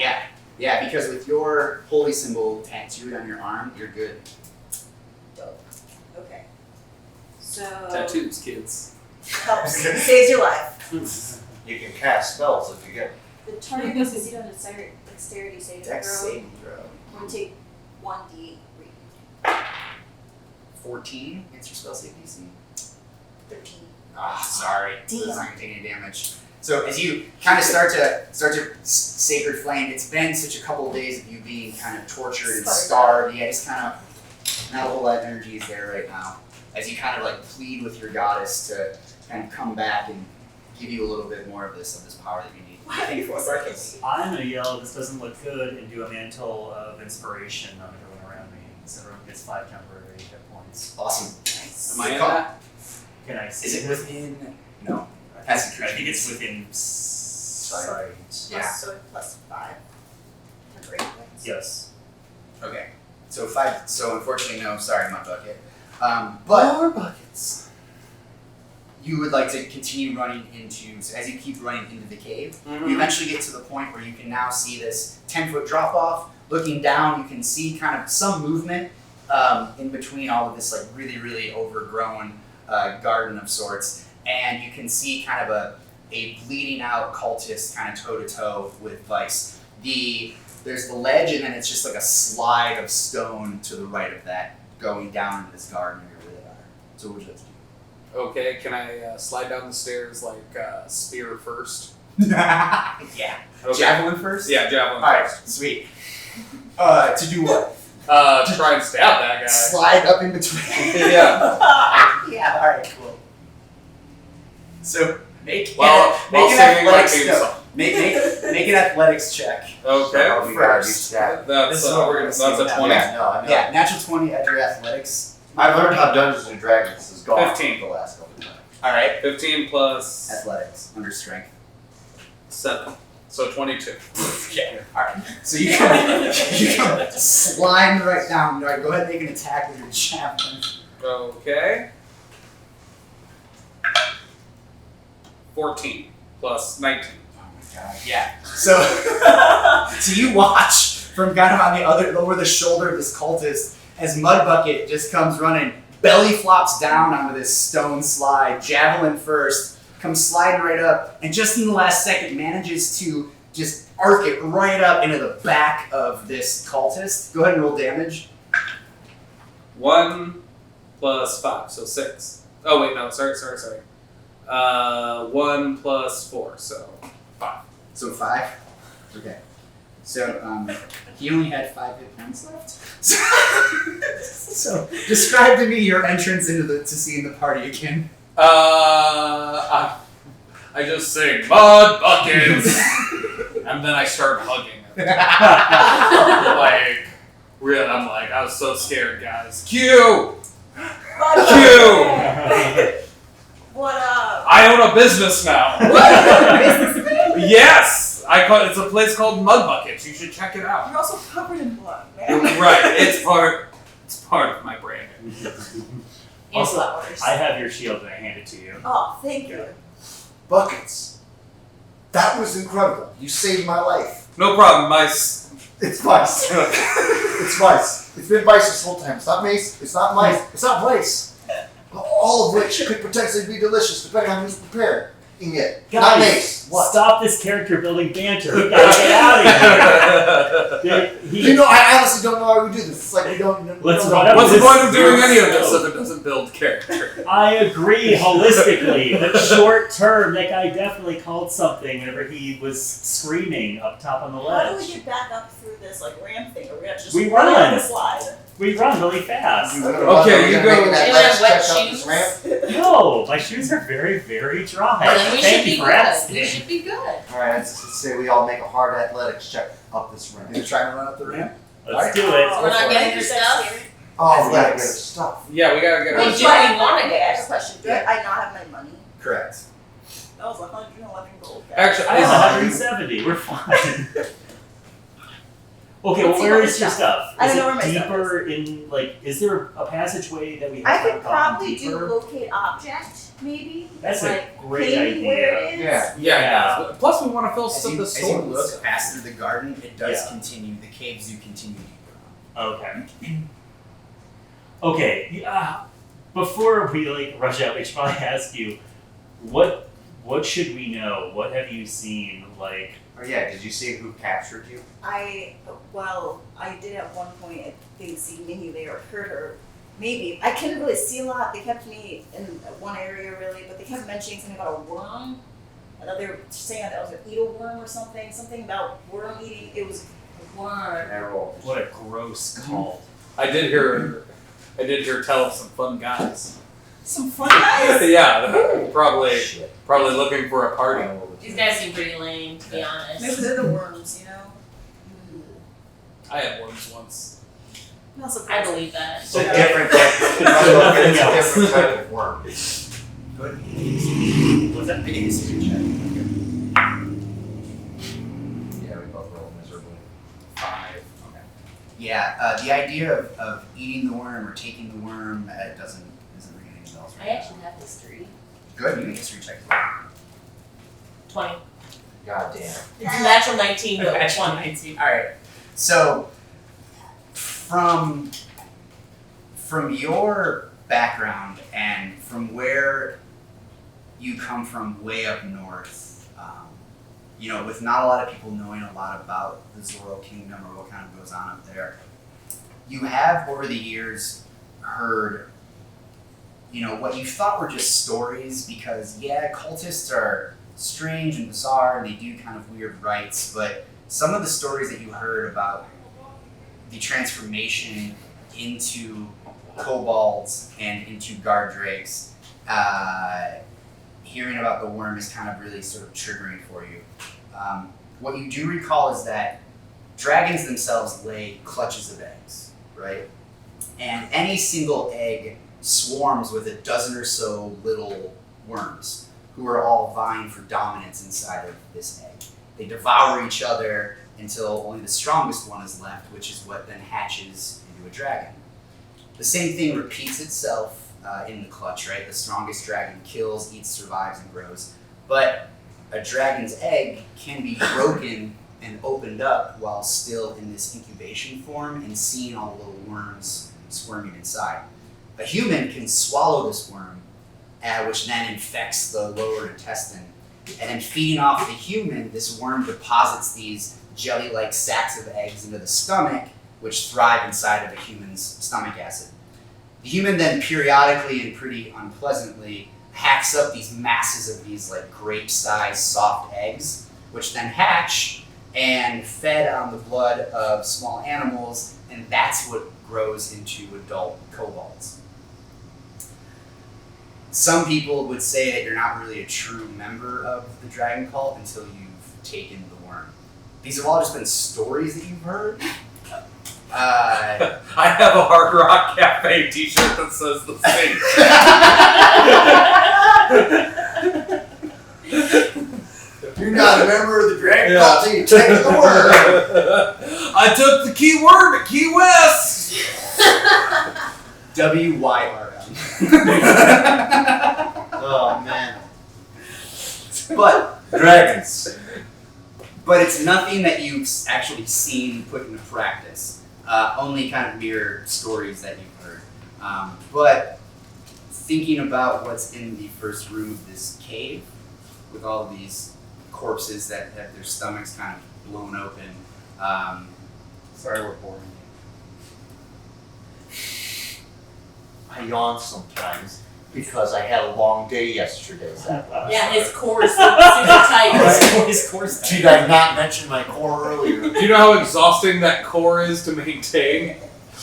Yeah, because with your holy symbol tattooed on your arm, you're good. Dope. Okay. So Tattoos, kids. helps. Saves your life. You can cast spells if you get. The target must succeed on a dexterity saving Dex throw. saving throw. We'll take 1d8 read. 14 against your spell save DC. 13. Ah, sorry. Damn. It's not gonna take any damage. So as you kind of start to sacred flame, it's been such a couple of days of you being kind of tortured and starved. Yeah, just kind of not a whole lot of energy is there right now. As you kind of like plead with your goddess to kind of come back and give you a little bit more of this power that you need. I'm gonna yell, "This doesn't look good," and do a mantle of inspiration on everyone around me. So everyone gets 5 temporary hit points. Awesome. Am I in that? Can I see Is it within? No. I think it's within sight. Yeah. So plus 5. Temporary points. Yes. Okay. So 5. So unfortunately, no. Sorry, my bucket. But More buckets. you would like to continue running into. So as you keep running into the cave, you eventually get to the point where you can now see this 10-foot drop off. Looking down, you can see kind of some movement in between all of this like really, really overgrown garden of sorts, and you can see kind of a bleeding out cultist kind of toe to toe with Vice. There's the ledge, and then it's just like a slide of stone to the right of that, going down into this garden where you really are. So what would you like to do? Okay, can I slide down the stairs like spear first? Yeah. Okay. Javelin first? Yeah, javelin Alright, first. sweet. To do what? Try and stab that guy. Slide up in between. Yeah. Yeah. Alright, cool. So make While an singing my athletics theme no, song. make an athletics check. Okay. So we gotta do First. stat. That's This is what we're gonna that's see a now. 20. Yeah, no, I know. Yeah, natural 20 at your athletics. I've learned how Dungeons and Dragons has gone 15. the last couple of times. Alright. 15 plus Athletics under strength. 7. So 22. Yeah. Alright. So you come slime right down. Alright, go ahead and make an attack with your javelin. Okay. 14 plus 19. Oh my god. Yeah. So so you watch from kind of on the over the shoulder of this cultist as Mudbucket just comes running, belly flops down onto this stone slide, javelin first, comes sliding right up, and just in the last second manages to just arc it right up into the back of this cultist. Go ahead and roll damage. 1 plus 5, so 6. Oh wait, no, sorry. 1 plus 4, so 5. So 5? Okay. So he only had 5 hit points left. So describe to me your entrance into to seeing the party again. I just sing mud buckets, and then I start hugging it. Like, really, I'm like, I was so scared, guys. Q. What up? I own a business now. Yes, it's a place called Mud Buckets. You should check it out. You're also covered in blood, man. Right, it's part of my branding. And Also, flowers. I have your shield and I hand it to you. Oh, thank you. Buckets. That was incredible. You saved my life. No problem, mice. It's mice. It's mice. It's been mice this whole time. It's not mace. It's not mice. It's not mice. All of which could potentially be delicious depending on who's preparing it. Not mace. What? Stop this character building banter. We gotta get out of here. You know, I honestly don't know why we do this. It's like we don't. Let's we don't run know. up What's the this point of doing any of road. this if it doesn't build character? I agree holistically. But short term, that guy definitely called something whenever he was screaming up top on the How do we ledge. get back up through this like ramp thing? Are we gonna just We run run. up the slide? We run really fast. Okay, you go- That And last then wet check up this shoes. ramp. No, my shoes are very, very dry. Well, then we should Thank be you for good. asking. We should be good. All right, let's say we all make a hard athletics check up this ramp. You trying to run up the ramp? Let's do We're it. not getting your Is that stuff. scary? Oh, we gotta get our stuff. Yeah, we gotta get Well, our do stuff. we want to Okay, I have a get? question. Do Yeah. I not have my money? Correct. That was 111 gold. Actually, I have Oh. 170. We're fine. Okay, well, Let's see where what is your we stuff? I don't Is know it where my stuff deeper in, like, is there a passageway that we have I not could gone probably deeper? do locate object, maybe. That's a like, great ping where idea. it is. Yeah. Yeah. Plus, we want to fill As some you, of the as you store. look past through the garden, it does Yeah. continue. The caves do continue deeper. Okay. Okay. Yeah. Before we rush out, we should probably ask you, what should we know? What have you seen? Like, Oh yeah, did you see who captured you? I did at one point, I think, see Minnie there or heard her. Maybe. I couldn't really see a lot. They kept me in one area really, but they kept mentioning something about a worm. I thought they were saying that I was going to eat a worm or something. Something about worm eating. It was a worm. I rolled. what a gross cult. I did hear tell of some fun guys. Some fun guys. Yeah, they're probably looking for a party. These guys seem pretty lame, to be honest. Maybe they're the worms, you know? I had worms once. Not so I believe that. It's a different type. It's a different type of worm. Good. What's that? Make a history check. Yeah, we both rolled miserably. 5. Okay. Yeah, the idea of eating the worm or taking the worm isn't ringing any bells I right now. actually have history. Good, you can history check. 20. God damn. It's a natural 19, but Natural 20. Alright. So from your background and from where you come from way up north, with not a lot of people knowing a lot about the Zoro Kingdom or what kind of goes on up there, you have over the years heard, what you thought were just stories because, yeah, cultists are strange and bizarre and they do kind of weird rites, but some of the stories that you heard about the transformation into kobolds and into guard drakes, hearing about the worm is kind of really sort of triggering for you. What you do recall is that dragons themselves lay clutches of eggs, right? And any single egg swarms with a dozen or so little worms who are all vying for dominance inside of this egg. They devour each other until only the strongest one is left, which is what then hatches into a dragon. The same thing repeats itself in the clutch, right? The strongest dragon kills, eats, survives, and grows. But a dragon's egg can be broken and opened up while still in this incubation form and seeing all the little worms squirming inside. A human can swallow this worm, which then infects the lower intestine. And then feeding off the human, this worm deposits these jelly-like sacs of eggs into the stomach, which thrive inside of a human's stomach acid. The human then periodically and pretty unpleasantly hacks up these masses of these like grape-sized soft eggs, which then hatch and fed on the blood of small animals, and that's what grows into adult kobolds. Some people would say that you're not really a true member of the dragon cult until you've taken the worm. These have all just been stories that you've heard. I have a Hard Rock Cafe t-shirt that says the same. You're not a member of the Dragon Cult till you take the word. I took the key word to Key West. WYRM. Oh man. But Dragons. But it's nothing that you've actually seen put into practice. Only kind of mere stories that you've heard. But thinking about what's in the first room of this cave, with all of these corpses that have their stomachs kind of blown open. Sorry we're boring you. I yawn sometimes because I had a long day yesterday. Yeah, his core is super tight. His core's Did I not mention my core earlier? Do you know how exhausting that core is to maintain?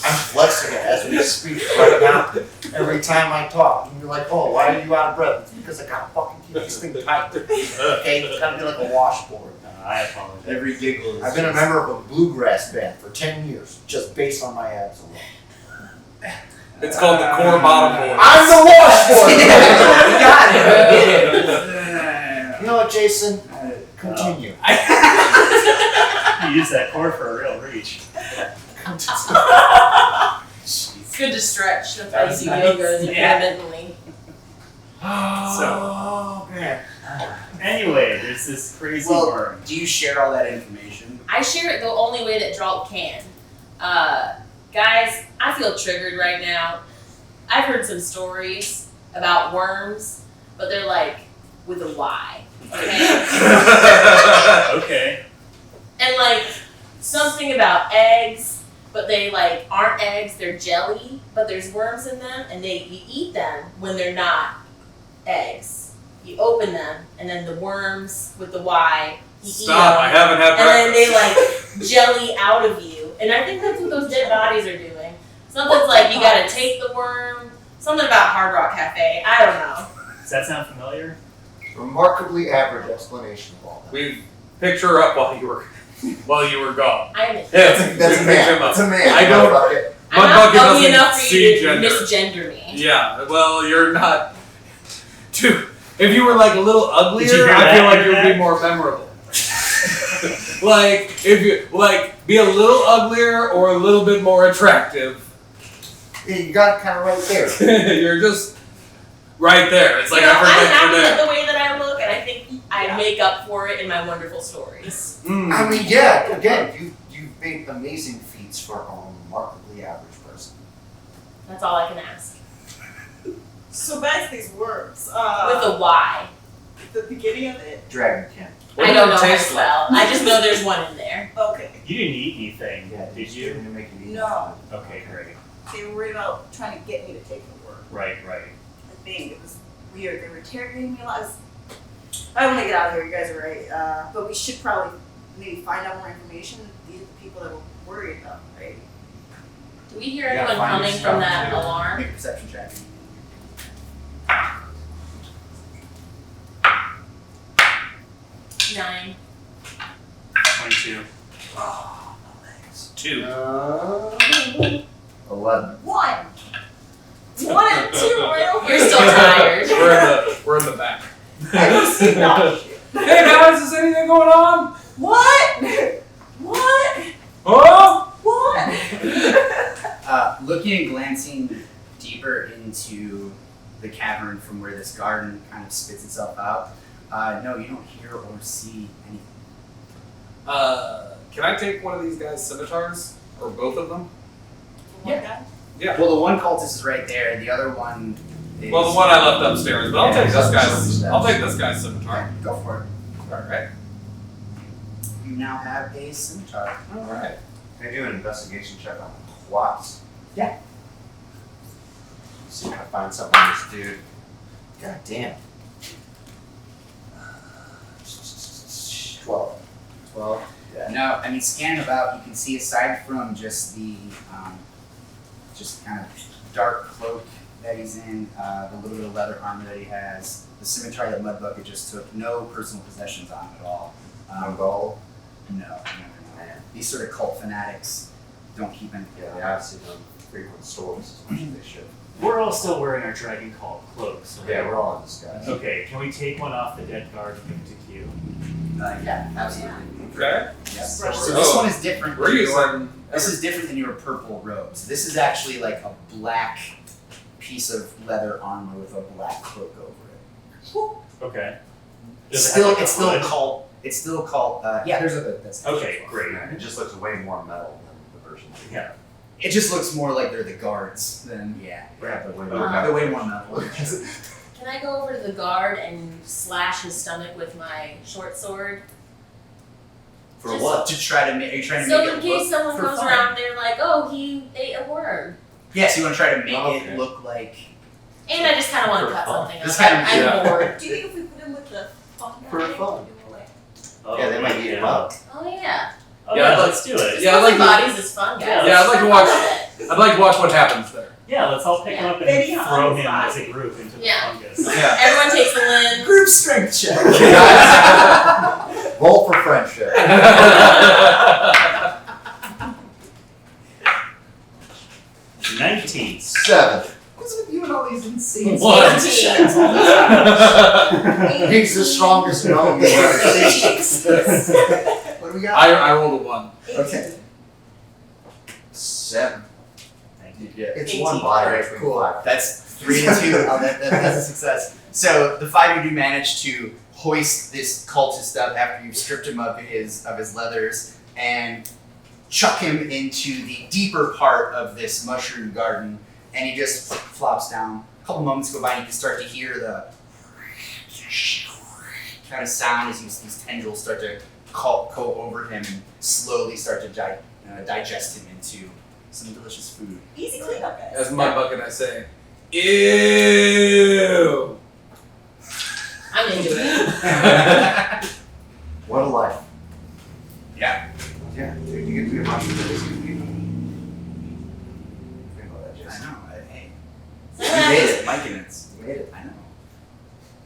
I'm flexing it as we speak right now. Every time I talk, and you're like, "Oh, why are you out of breath?" It's because I gotta fucking keep this thing tight. Okay, it's gotta be like a washboard. I apologize. Every giggle is I've been a member of a bluegrass band for 10 years, just based on my abs alone. It's called the core bottom board. I'm the washboard. You got it. You know what, Jason? Continue. You use that core for a real reach. It's good to stretch. That's why you do Nice. yoga as Yeah. intermittently. Oh, man. Anyway, there's this crazy Well, worm. do you share all that information? I share it the only way that Dralt can. Guys, I feel triggered right now. I've heard some stories about worms, but they're like with a Y. Okay? Okay. And like something about eggs, but they like aren't eggs, they're jelly, but there's worms in them, and you eat them when they're not eggs. You open them, and then the worms with the Y, you Stop, I eat them, haven't had and then they breakfast. like jelly out of you. And I think that's what those dead bodies are doing. Something's like you gotta take the worm. Something about Hard Rock Cafe. I don't know. Does that sound familiar? Remarkably average explanation of all that. We picked her up while you were gone. I'm Yeah, That's a we picked him man. up. That's a man. I don't- Bucket. I'm My not bucket ugly doesn't enough for see you to gender. misgender me. Yeah, well, you're not. Too. If you were like a little Did you uglier, hear I that, feel like you would be Internet? more memorable. Like if you be a little uglier or a little bit more attractive, Yeah, you got it kind of right there. you're just right there. It's like You know, I I'm forget happy your with name. the way that I look, and I think I make up for it in my wonderful stories. I mean, yeah, again, you've made amazing feats for a remarkably average person. That's all I can ask. So back to these worms. With a Y. The beginning of it. Dragon can. What I does don't it know how to taste like? spell. I just know there's one in there. Okay. You didn't eat anything, Yeah, did you? Didn't make it easy. No. Okay, great. They were worried about trying to get me to take the worm. Right. I think it was weird. They were interrogating me a lot. I want to get out of here. You guys are right. But we should probably maybe find out more information. These are the people that we're worried about, right? Do we hear You gotta anyone find coming your from stuff, that too. alarm? Make a perception check. 9. 22. 2. 11. 1 and 2 right over You're still tired. We're in the back. I don't see that. Hey guys, is anything going on? What? Oh! What? Looking and glancing deeper into the cavern from where this garden kind of spits itself out, no, you don't hear or see anything. Can I take one of these guys' scimitars? Or both of them? Yeah. Yeah. Well, the one cultist is right there, the other one is... Well, the one I left upstairs, but I'll Yeah, take this it's guy's. upstairs. I'll take this guy's scimitar. Okay, go for it. Alright. You now have a scimitar. Alright. Can I do an investigation check on Watts? find something on this dude. God damn. 12. 12. No, I mean, scanning about, you can see aside from just the, just kind of dark cloak that he's in, the little bit of leather armor that he has, the scimitar that Mudbucket just took, no personal possessions on him at all. No gold. No. These sort of cult fanatics don't keep anything. Yeah, they obviously don't frequent stores as much as they should. We're all still wearing our dragon cloaks. Right? Yeah, we're all in disguise. Okay, can we take one off the dead guard and give it to Q? Yeah, absolutely. Okay. Yes. Brush So it. this one is different. We're than your- using. This is different than your purple robes. This is actually like a black piece of leather armor with a black cloak over it. Okay. It's Does it still, have, like, a it's still hood? called. It's still called. Yeah, there's a hood. That's Okay, great. Yeah, it just looks way more metal than the version. Yeah. It just looks more like they're the guards than yeah. Yeah, the way They're way more metal. Can I go over to the guard and slash his stomach with my short sword? For Just- what? To try to make? Are you trying to So make in it case look someone for comes fun? around and they're like, oh, he ate a worm. Yes, you want to try to make Okay. it look like. And I just kind of want For to cut fun. something This up. kind of- I'm yeah. bored. Do you think if we put him with the fun For guy, fun. we will, like, Oh, Yeah, they might eat him up. Oh, yeah. Oh, Yeah, yeah, I'd like- let's do it. Yeah, I'd like to- bodies is fun, guys. Yeah, Yeah, I'd like to I watch. love it. I'd like to watch what happens there. Yeah, let's all pick him up and Baby throw Hans him body. as a group into the Yeah. fungus. Yeah. Everyone takes a limb. Group strength check. Roll for friendship. 19. 7. What's with you and all these insane One. checks? He's the strongest gnome you've ever seen. What do we got? I rolled a 1. Okay. 7. Thank you. Yeah, it's 18. one body Alright, between cool. 5. That's 3 and 2. Oh, that's a success. So the 5 of you do manage to hoist this cultist up after you've stripped him of his leathers and chuck him into the deeper part of this mushroom garden, and he just flops down. A couple moments go by, and you can start to hear the kind of sound as these tendrils start to go over him and slowly start to digest him into some delicious food. easy cleanup, guys. As Mudbucket, I say, ew. I'm into it. What a life. Yeah. Yeah, dude, you get to be a mushroom that is good people. Think about that, I Jason. know. Hey, So you then I made just- it. My goodness. You made it. I know.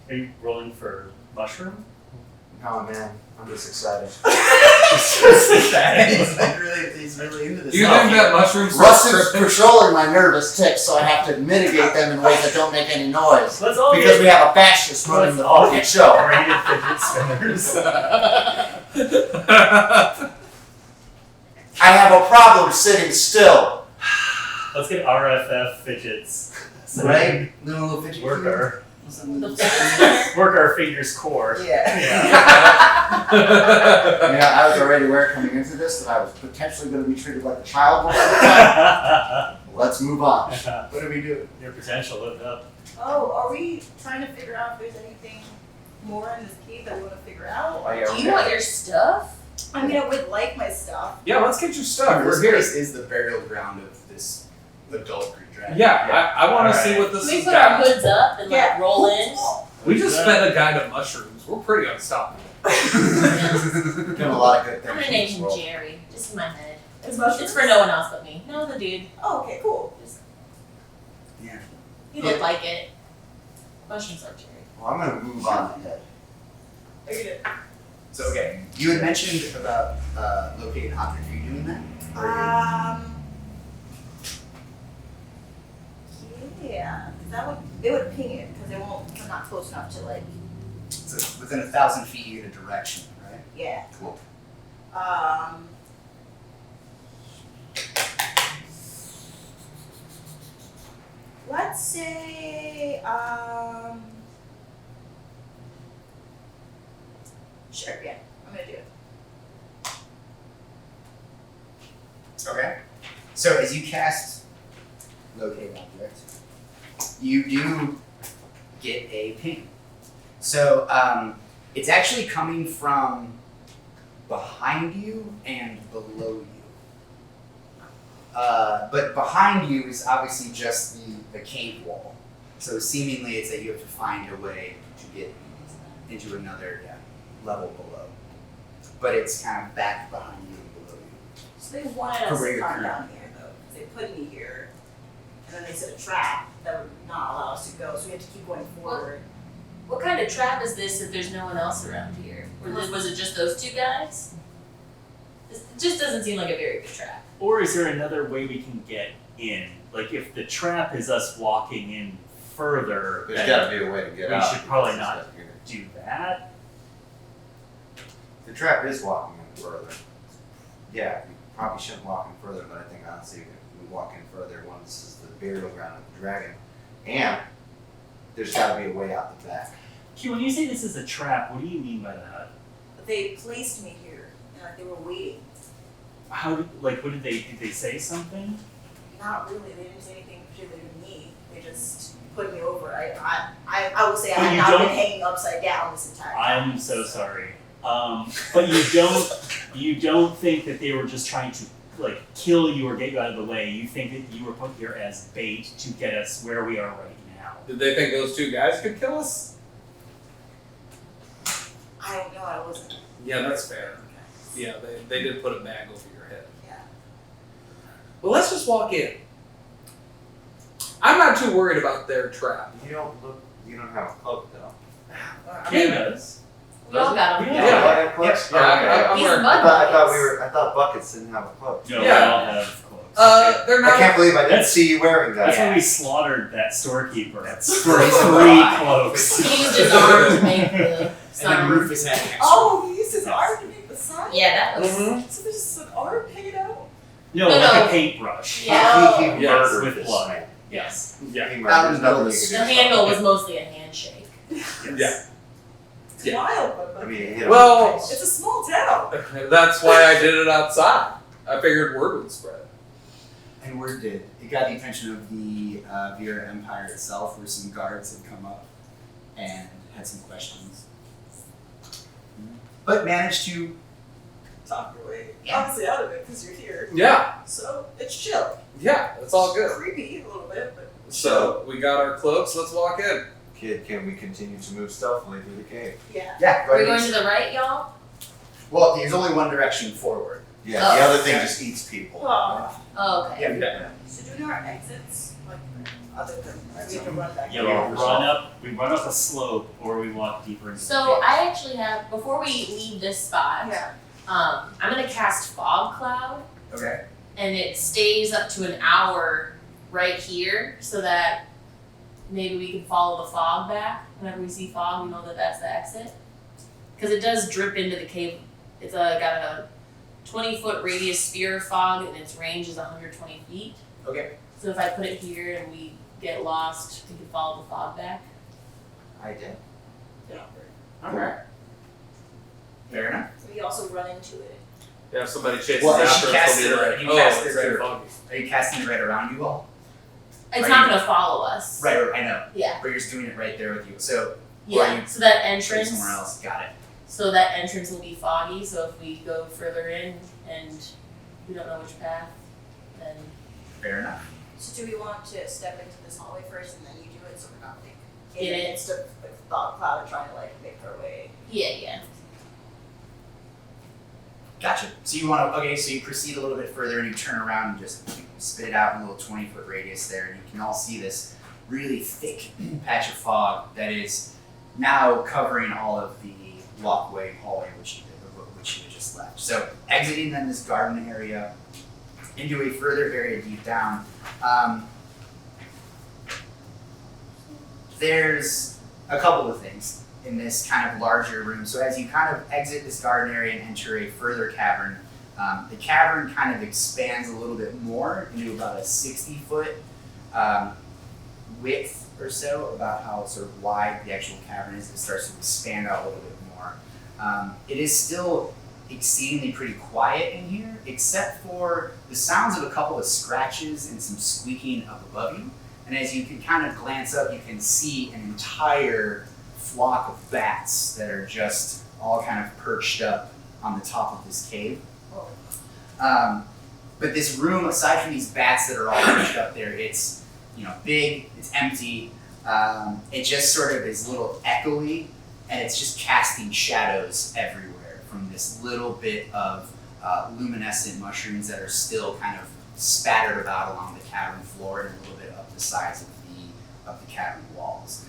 Are you rolling for mushroom? Oh man, I'm just excited. He's really into this. Do you stuff. think that mushrooms? Rustin's patrolling my nervous tics, so I have to mitigate them in ways that don't make any noise. Let's all Because get we have a fascist running the all fucking get show. rated fidget spinners. I have a problem sitting still. Let's get RFF fidgets. So Right? Little fidget Work cube. our The fidget work our fingers core. Yeah. Yeah. Yeah, I was already aware coming into this that I was potentially going to be treated like a child most of the time. Let's move on. What do we do? Your potential lived up. Oh, are we trying to figure out if there's anything more in this cave that we want to figure out? Oh, yeah, Do you want your stuff? I mean, I would like my stuff. Yeah, let's get your stuff. This We're here. place is the burial ground of this adult Greek dragon. Yeah, I want to see Alright. what this Can we is put our got. hoods up and like roll in? We just fed a guy to mushrooms. We're pretty unstoppable. Doing a lot of good I'm things. gonna in name this him world. Jerry, just in my head. Is mushrooms? It's for no one else but me. No, the dude. Oh, okay, cool. Yeah. He looked like it. Mushrooms are Jerry. Well, I'm going to move on ahead. Are you good? So okay, you had mentioned about locating an object. Are you doing that? Yeah. That would they would ping it because they won't. They're not close enough to like. So within 1,000 feet, you get a direction, right? Yeah. Cool. Let's say Sure. Yeah. I'm gonna do it. Okay. So as you cast locate object, you do get a ping. So it's actually coming from behind you and below you. But behind you is obviously just the cave wall. So seemingly it's that you have to find a way to get into another level below. But it's kind of back behind you and below you. So they wanted For us where to you're come currently. down here though, because they put me here, and then they set a trap that would not allow us to go, so we had to keep going forward. What kind of trap is this if there's no one else around here? Or was it just those two guys? It just doesn't seem like a very good trap. Or is there another way we can get in? Like if the trap is us walking in further, There's then got to be a way to get we out. should probably because not it's got to do that. be- The trap is walking in further. Yeah, we probably shouldn't walk in further, but I think honestly, if we walk in further, one, this is the burial ground of the dragon, and there's got to be a way out the back. Q, when you say this is a trap, what do you mean by that? But they placed me here, and like they were waiting. How did, like, what did they say something? Not really, they didn't say anything particular to me, they just put me over. I will say I Well, have you not don't- been hanging upside down this entire time. I'm so sorry. But you don't think that they were just trying to like kill you or get you out of the way. You think that you were put here as bait to get us where we are right now. Did they think those two guys could kill us? I don't know, I wasn't. Yeah, that's fair. Yeah, they did put a bag over your head. Yeah. Well, let's just walk in. I'm not too worried about their trap. You don't have a cloak though. I Q mean, does. We all got them. Yeah. You don't have cloaks? Yeah, I'm He's wearing. mud I thought buckets didn't have a cloak. No, Yeah. we all have cloaks. They're I not. can't believe I didn't That's- see you wearing that. That's why we slaughtered that storekeeper That's for the reason free why. cloaks. He used his arm to make the And sign. then Rufus had an extra. Oh, he used his arm to make the sign? Yeah, that was. Mhm. So there's just an arm hanging out? No, No, like no. a paintbrush. Yeah. He Yes, murdered with this blood. man. Yes. Yeah. He Out murdered. in the middle of There's The nothing you can do handle about was mostly a handshake. Yeah. It's Yeah. wild, it. but I mean, you know, Well, it's a small town. that's why I did it outside. I figured word would spread. And word did. It got the attention of the Vera Empire itself, where some guards had come up and had some questions. But managed to. Talk your way Yeah. obviously out of it because you're here. Yeah. So it's chill. Yeah, it's all good. Creepy a little bit, but So we got our cloaks. Let's walk in. kid, can we continue to move stealthily through the cave? yeah. Yeah, go Are we ahead. going to the right, y'all? Well, there's only one direction forward. Yeah, Oh. the other thing just eats people. Oh. Oh, okay. Yeah. So do we know our exits? Like other than we have to run back. Yeah, Yeah. we run up a slope or we walk deeper into the So cave. I actually have, before we leave this spot, Yeah. I'm gonna cast Fog Cloud, Okay. and it stays up to an hour right here, so that maybe we can follow the fog back. Whenever we see fog, we know that that's the exit. Because it does drip into the cave. It's got a 20-foot radius sphere of fog, and its range is 120 feet. Okay. So if I put it here and we get lost, we can follow the fog back. I did. Alright. Fair enough. So we also run into it. Yeah, if somebody chases Well, after she us, cast they'll be it- right. you Oh, cast it's it very to- foggy. Are you casting it right around you all? It's Right. not gonna follow us. Right, I know. Yeah. But you're just doing it right there with you. So, Yeah. you So that straight entrance. somewhere else. Got it. So that entrance will be foggy. So if we go further in and we don't know which path, then Fair enough. So do we want to step into this hallway first and then you do it so we're not like In in it. the midst of like thought cloud and trying to like make our way? yeah. Gotcha. So you want to, okay, so you proceed a little bit further and you turn around and just spit it out in a little 20-foot radius there, and you can all see this really thick patch of fog that is now covering all of the walkway hallway which you had just left. So exiting then this garden area into a further area deep down, there's a couple of things in this kind of larger room. So as you kind of exit this garden area and enter a further cavern, the cavern kind of expands a little bit more into about a 60-foot width or so, about how sort of wide the actual cavern is. It starts to expand out a little bit more. It is still exceedingly pretty quiet in here, except for the sounds of a couple of scratches and some squeaking up above you. And as you can kind of glance up, you can see an entire flock of bats that are just all kind of perched up on the top of this cave. But this room, aside from these bats that are all perched up there, it's big, it's empty. It just sort of is a little echoey, and it's just casting shadows everywhere from this little bit of luminescent mushrooms that are still kind of spattered about along the cavern floor and a little bit up the sides of the cavern walls.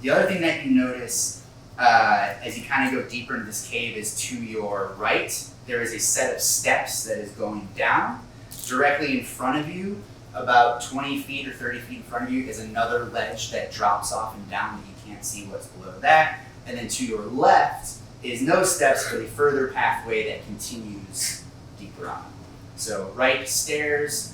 The other thing that you notice as you kind of go deeper into this cave is to your right, there is a set of steps that is going down. Directly in front of you, about 20 feet or 30 feet in front of you, is another ledge that drops off and down that you can't see what's below that. And then to your left is no steps, but a further pathway that continues deeper on. So right stairs,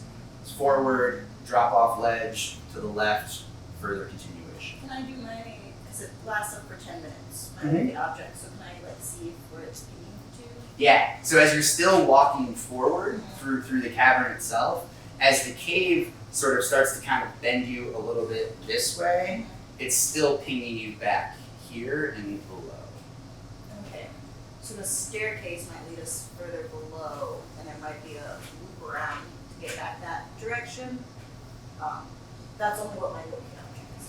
forward, drop off ledge, to the left, further continuation. Can I do my, because it lasts up for 10 minutes, the object, so can I like see where it's leading to? Yeah, so as you're still walking forward through the cavern itself, as the cave sort of starts to kind of bend you a little bit this way, it's still pinging you back here and below. Okay, so the staircase might lead us further below, and there might be a loop around to get back that direction. That's only what my looking object is.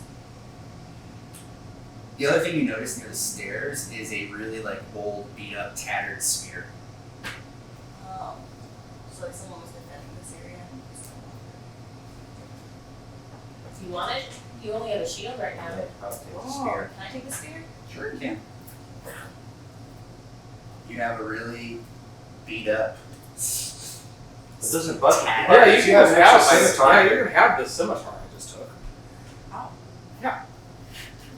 The other thing you notice near the stairs is a really like old, beat up, tattered spear. So like someone was defending this area. If you want it, you only have a shield right now. I'll take the Oh, spear. can I take the spear? Sure you can. You have a really beat up. This isn't bucket. Yeah, you can have have extra my scimitar. yeah, you can have the scimitar I just took.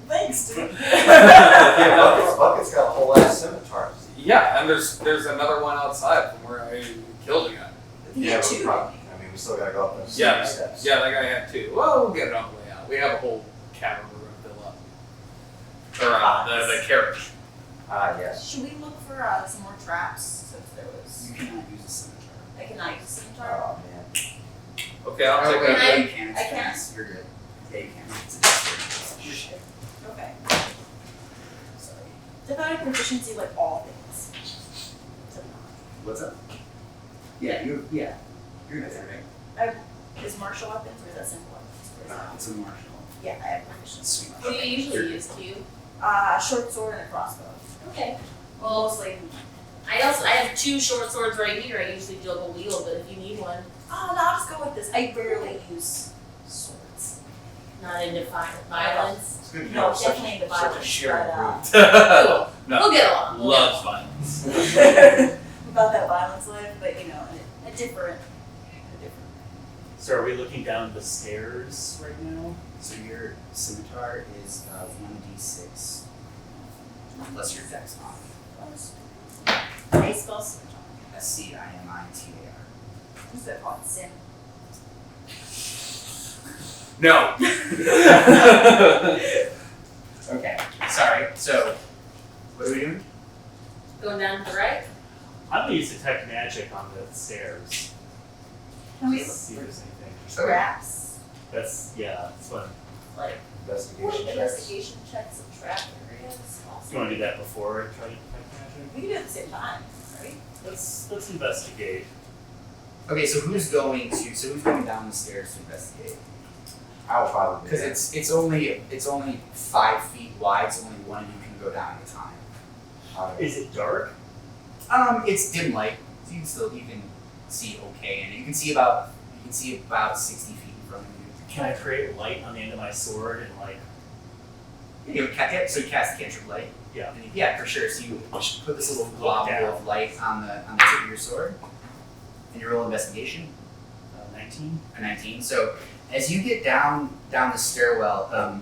Thanks, dude. Yeah, Bucket's got a whole ass scimitar. Yeah, and there's another one outside from where I killed a guy. Yeah, two. we probably. I mean, we still gotta go up those Yeah, steps. yeah, that guy had two. Well, we'll get it on the way out. We have a whole cavern we're gonna fill up. Or the carriage. Yes. Should we look for some more traps since there was? You cannot use a scimitar. I cannot use a scimitar. Oh man. Okay, I'll take Can that. You can. It's I can? fast. You're good. Yeah, you can. It's a dexterity. Shit. Okay. Sorry. I thought I had proficiency like all things. So What's up? Yeah, you're good there, right? is martial weapons or is that simple weapons? Or is that- It's a martial. Yeah, I have proficiency. Sweet. What do you usually use, Q? Short sword and a crossbow. Okay. Well, Mostly. I have two short swords right here. I usually double wield, but if you need one, Oh no, I'll just go with this. I rarely use swords. not into violence. It's good to No, know such definitely the such a violence, sharing but, group. Cool. No. We'll get along. We'll get Loves along. violence. about that violence life, but you know, a different. So are we looking down the stairs right now? So your scimitar is 1d6 plus your dex mod. How do you spell scimitar? SCIMITAR. What's that called? Sin. No. Okay, sorry. So, what are we doing? Going down to the right. I'm gonna use detect magic on the stairs. Can we Just look see if there's anything. for traps? That's what. Like Investigation checks. investigation checks of trap areas. You want to do that before I try to detect magic? We can do it at the same time, right? Let's investigate. Okay, so who's going down the stairs to investigate? I will probably. do Because that. it's only 5 feet wide, so only one of you can go down at a time. Is it dark? It's dim light, so you can see okay, and you can see about 60 feet in front of you. Can I create light on the end of my sword and like? You cast cantrip light. Yeah. Yeah, for sure. So you should put this little glob down. of light on the tip of your sword, and you roll investigation. 19. A 19. So as you get down the stairwell, 24.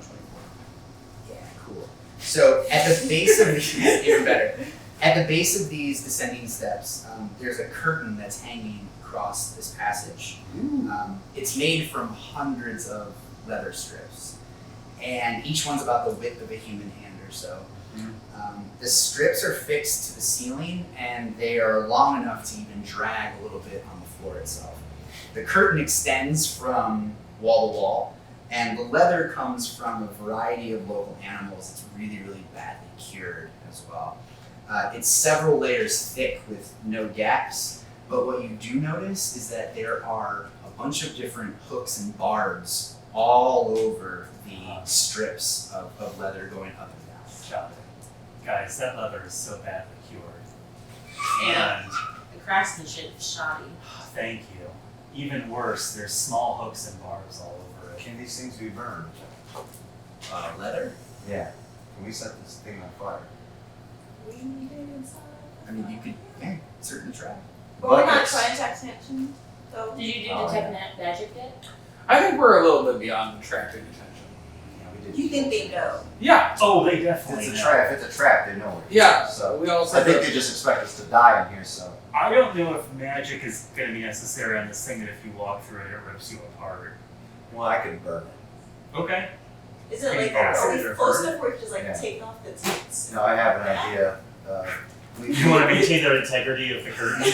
yeah, cool. So at the base of these, even better. At the base of these descending steps, there's a curtain that's hanging across this passage. It's made from hundreds of leather strips, and each one's about the width of a human hand or so. The strips are fixed to the ceiling, and they are long enough to even drag a little bit on the floor itself. The curtain extends from wall to wall, and the leather comes from a variety of local animals. It's really, really badly cured as well. It's several layers thick with no gaps, but what you do notice is that there are a bunch of different hooks and barbs all over the strips of leather going up and down. Shoppe. Guys, that leather is so badly cured. Yeah. And The craftsmanship is shoddy. thank you. Even worse, there's small hooks and barbs all over it. Can these things be burned? Leather? Yeah. Can we set this thing on fire? We need it inside. I mean, you could, certainly try. But we're not Buckets. trying to attention, though. Did you do Oh, detect magic yet? I think we're a little bit beyond attracting attention. Yeah, we did. You think they know? Yeah. Oh, they If definitely it's a know. trap, if it's a trap, they know we're here. Yeah. So We also I think they just expect us to die in here. So I don't know if magic is going to be necessary on this thing that if you walk through it, it rips you apart. well, I could burn it. Okay. Is it Any like, are acid we or close burn? enough where we can just like Yeah. take off the tips? No, I have an idea. You want to maintain the integrity of the curtain? Well,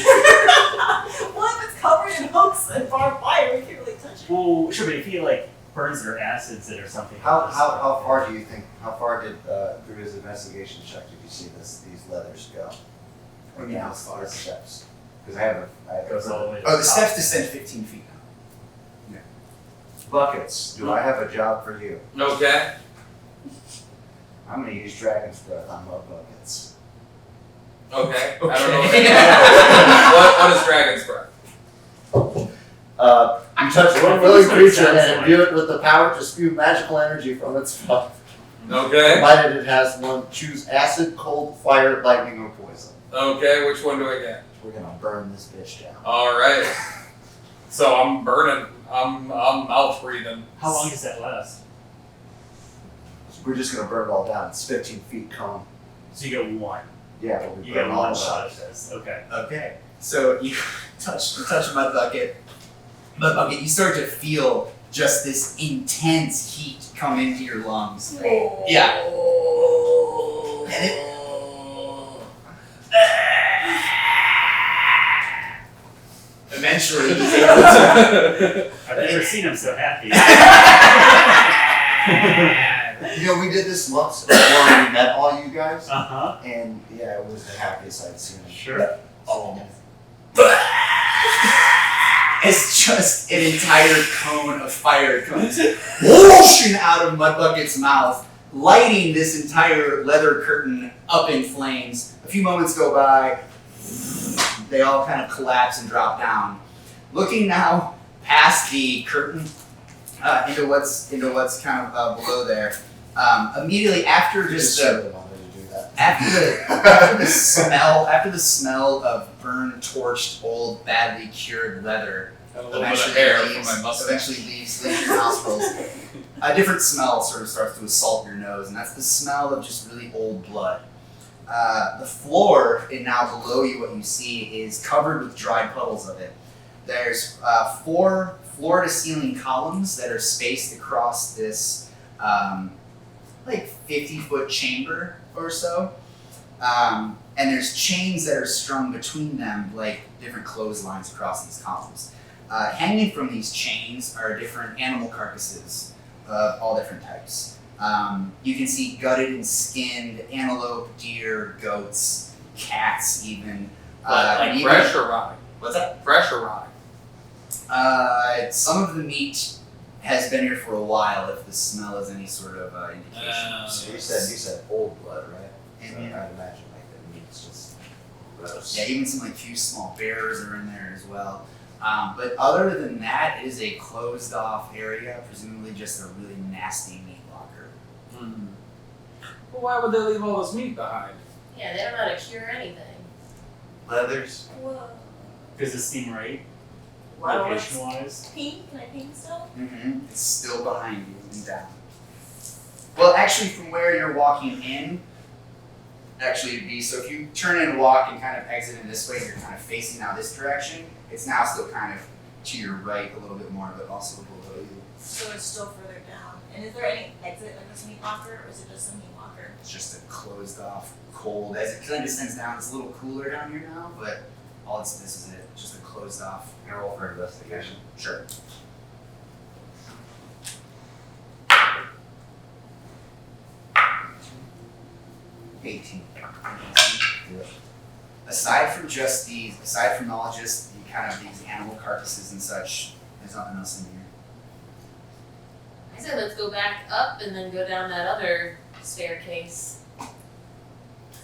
if it's covered in hooks and barbed wire, we can't really touch it. Well, sure, but if he like burns their acids it or something. How far do you think? How far did through his investigation check did you see these leathers go? What do you mean, how far? The steps. Because I haven't. It goes all the way to Oh, the top. steps descend 15 feet now. Buckets. Do I have a job for you? Okay. I'm gonna use dragon's breath on mud buckets. Okay. I don't know. What is dragon's breath? You touch one I think willing that's what it creature sounds and imbue it with the power to spew magical energy from its mouth. Okay. Provided it has one, choose acid, cold, fire, lightning, or poison. Okay. Which one do I get? We're gonna burn this bitch down. All right. So I'm burning. I'm mouth breathing. How long does that last? We're just gonna burn it all down. It's 15 feet cone. So you get one. Yeah, but we You burn get all one of shot it. at this. Okay. Okay. So you touch a mud bucket. You start to feel just this intense heat come into your lungs. Yeah. And it, eventually he's able to. I've never seen him so happy. You know, we did this once before we met all you guys, Uh-huh. and yeah, it was the happiest I'd seen him. Sure. It's just an entire cone of fire comes whooshing out of Mudbucket's mouth, lighting this entire leather curtain up in flames. A few moments go by, they all kind of collapse and drop down. Looking now past the curtain into what's kind of below there. Immediately after just really wanted to do that. after the smell of burned, torched, old, badly cured leather Got a little bit of hair from my mustache. eventually leaves your nostrils, a different smell sort of starts to assault your nose, and that's the smell of just really old blood. The floor, and now below you, what you see is covered with dried puddles of it. There's 4 floor-to-ceiling columns that are spaced across this like 50-foot chamber or so. And there's chains that are strung between them, like different clotheslines across these columns. Hanging from these chains are different animal carcasses of all different types. You can see gutted and skinned antelope, deer, goats, cats even. Like and fresh or rotting? What's that? Fresh or rotting? Some of the meat has been here for a while, if the smell is any sort of indication. So you said old blood, right? So Mhm. I'd imagine like the meat's just gross. Yeah, even some like few small bears are in there as well. But other than that, it is a closed off area, presumably just a really nasty meat locker. Mm-hmm. Well, why would they leave all this meat behind? Yeah, they don't know how to cure anything. Leathers. Whoa. Does this seem right? Wow, it's Location-wise? pink. Can I pink still? Mm-hmm. It's still behind you and down. Well, actually, from where you're walking in, it'd be, so if you turn in and walk and kind of exit in this way, you're kind of facing now this direction. It's now still kind of to your right a little bit more, but also below you. So it's still further down. And is there any exit like this meat locker, or is it just a meat locker? It's just a closed off, cold, as it kind of descends down, it's a little cooler down here now, but this is it, just a closed off. Can I roll for investigation? Sure. $18. Aside from all just the kind of these animal carcasses and such, there's nothing else in here. go back up and then go down that other staircase.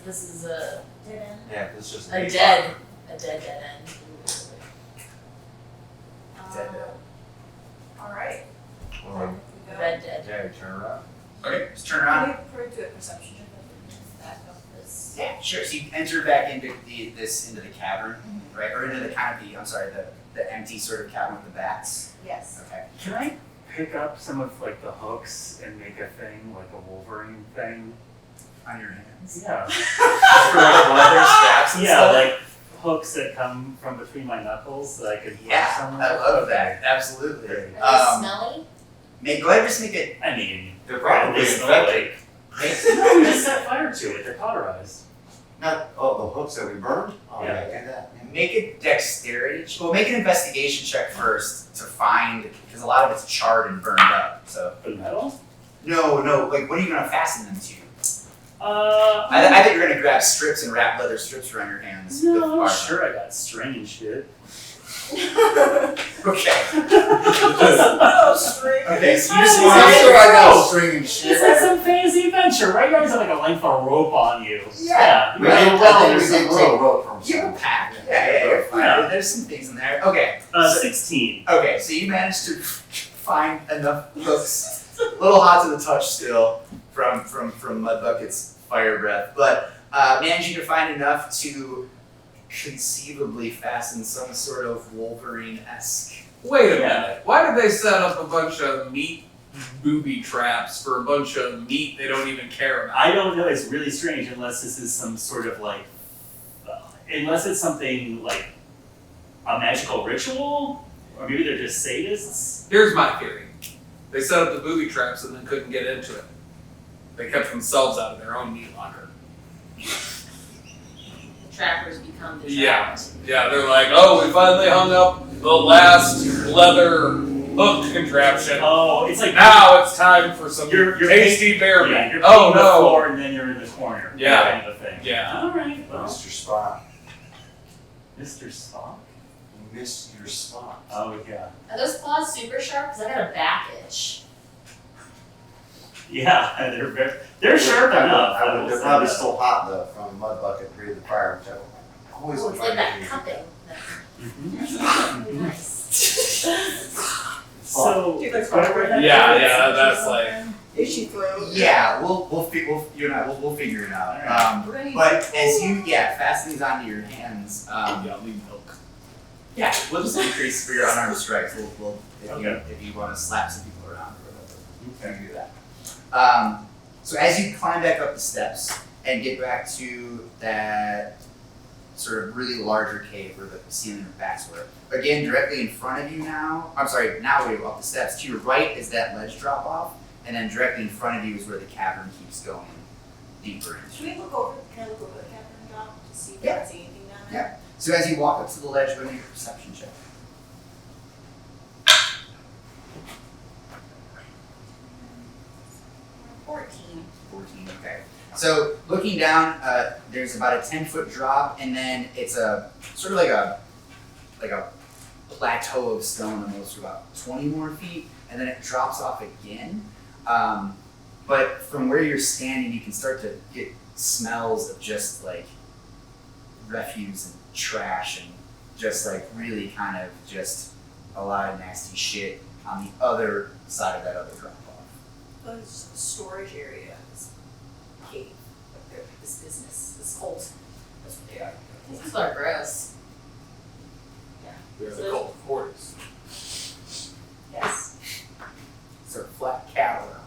This is a dead end. Yeah, it's just A dead end. Alright. Well, Red dead. yeah, you turn around. Okay, just turn around. Can we do a perception check of the back of this? Yeah, sure. So you enter back into into the cavern, right? Or into the kind of the empty sort of cavern with the bats. Yes. Okay. Can I pick up some of like the hooks and make a thing, like a Wolverine thing? On your hands. Yeah. For like leather straps and Yeah, stuff. like hooks that come from between my knuckles that I could use Yeah, somewhere. I love that. Absolutely. Great. Are they smelly? Go ahead and just make it. I mean, They're at probably least infected. no, we just set fire to it. They're cauterized. Not, the hooks that we burned? Oh, Yeah. yeah, do that. Make a dexterity. Well, make an investigation check first to find, because a lot of it's charred and burned up. So The metal? no. Like, what are you gonna fasten them to? I I think you're gonna grab strips and wrap leather strips around your hands. with no, I'm fire. sure I got string and shit. Okay. Oh, string. Okay. So you I just don't want I'm know. sure I got Oh. string and shit. It's like some fantasy adventure, right? You guys have like a length of rope on you. Yeah. We Right. did, Well, I think there's we did some take rope. rope from You have some. a pack. Yeah, you're fine. Yeah. There's some things in there. Okay. 16. Okay, so you managed to find enough hooks, a little hot to the touch still from Mudbucket's fire breath, but managing to find enough to conceivably fasten some sort of Wolverine-esque. Wait a Yeah. minute. Why did they set up a bunch of meat booby traps for a bunch of meat they don't even care about? I don't know. It's really strange unless this is some sort of like, unless it's something like a magical ritual, or maybe they're just sadists. Here's my theory. They set up the booby traps and then couldn't get into it. They kept themselves out of their own meat locker. The trappers become the Yeah. trapped. Yeah, they're like, oh, we finally hung up the last leather hook contraption. Oh, it's like Now it's time for some You're tasty bear yeah, meat. you're Oh paying the no. floor and then you're in the corner. Yeah. Kind of a thing. Yeah. All right. Well, Missed your spot. Mr. Spock. You missed your spot. Oh yeah. Are those claws super sharp? Because I got a back itch. Yeah, they're sharp enough. I will They're say probably that. still hot though from Mud Bucket breathing fire, which I always Oh, it's find like that it cupping. Mhm. Nice. So, Do you like whatever that Yeah, is. yeah, that's like. Is she throwing? Yeah, we'll figure it out. We're gonna need But as you fasten these onto your hands, Yummy milk. yeah, we'll just increase for your unarmed strikes. We'll Okay. if you want to slap some people around or whatever, Okay. you can do that. So as you climb back up the steps and get back to that sort of really larger cave where the ceiling and bats were, again directly in front of you now. I'm sorry, now we're up the steps. To your right is that ledge drop off, and then directly in front of you is where the cavern keeps going deeper into. Should we look over? Can I look over the cavern drop to see if Yeah. I can see anything down there? So as you walk up to the ledge, go and make a perception check. 14. 14, okay. So looking down, there's about a 10-foot drop, and then it's a sort of like a plateau of stone almost for about 20 more feet, and then it drops off again. But from where you're standing, you can start to get smells of just like refuse and trash and just like really kind of just a lot of nasty shit on the other side of that other drop off. Well, it's just a storage area. This cave, this business, this cult. That's what they are. These people are gross. They're the cold quarters. Yes. Sort of flat cattle around.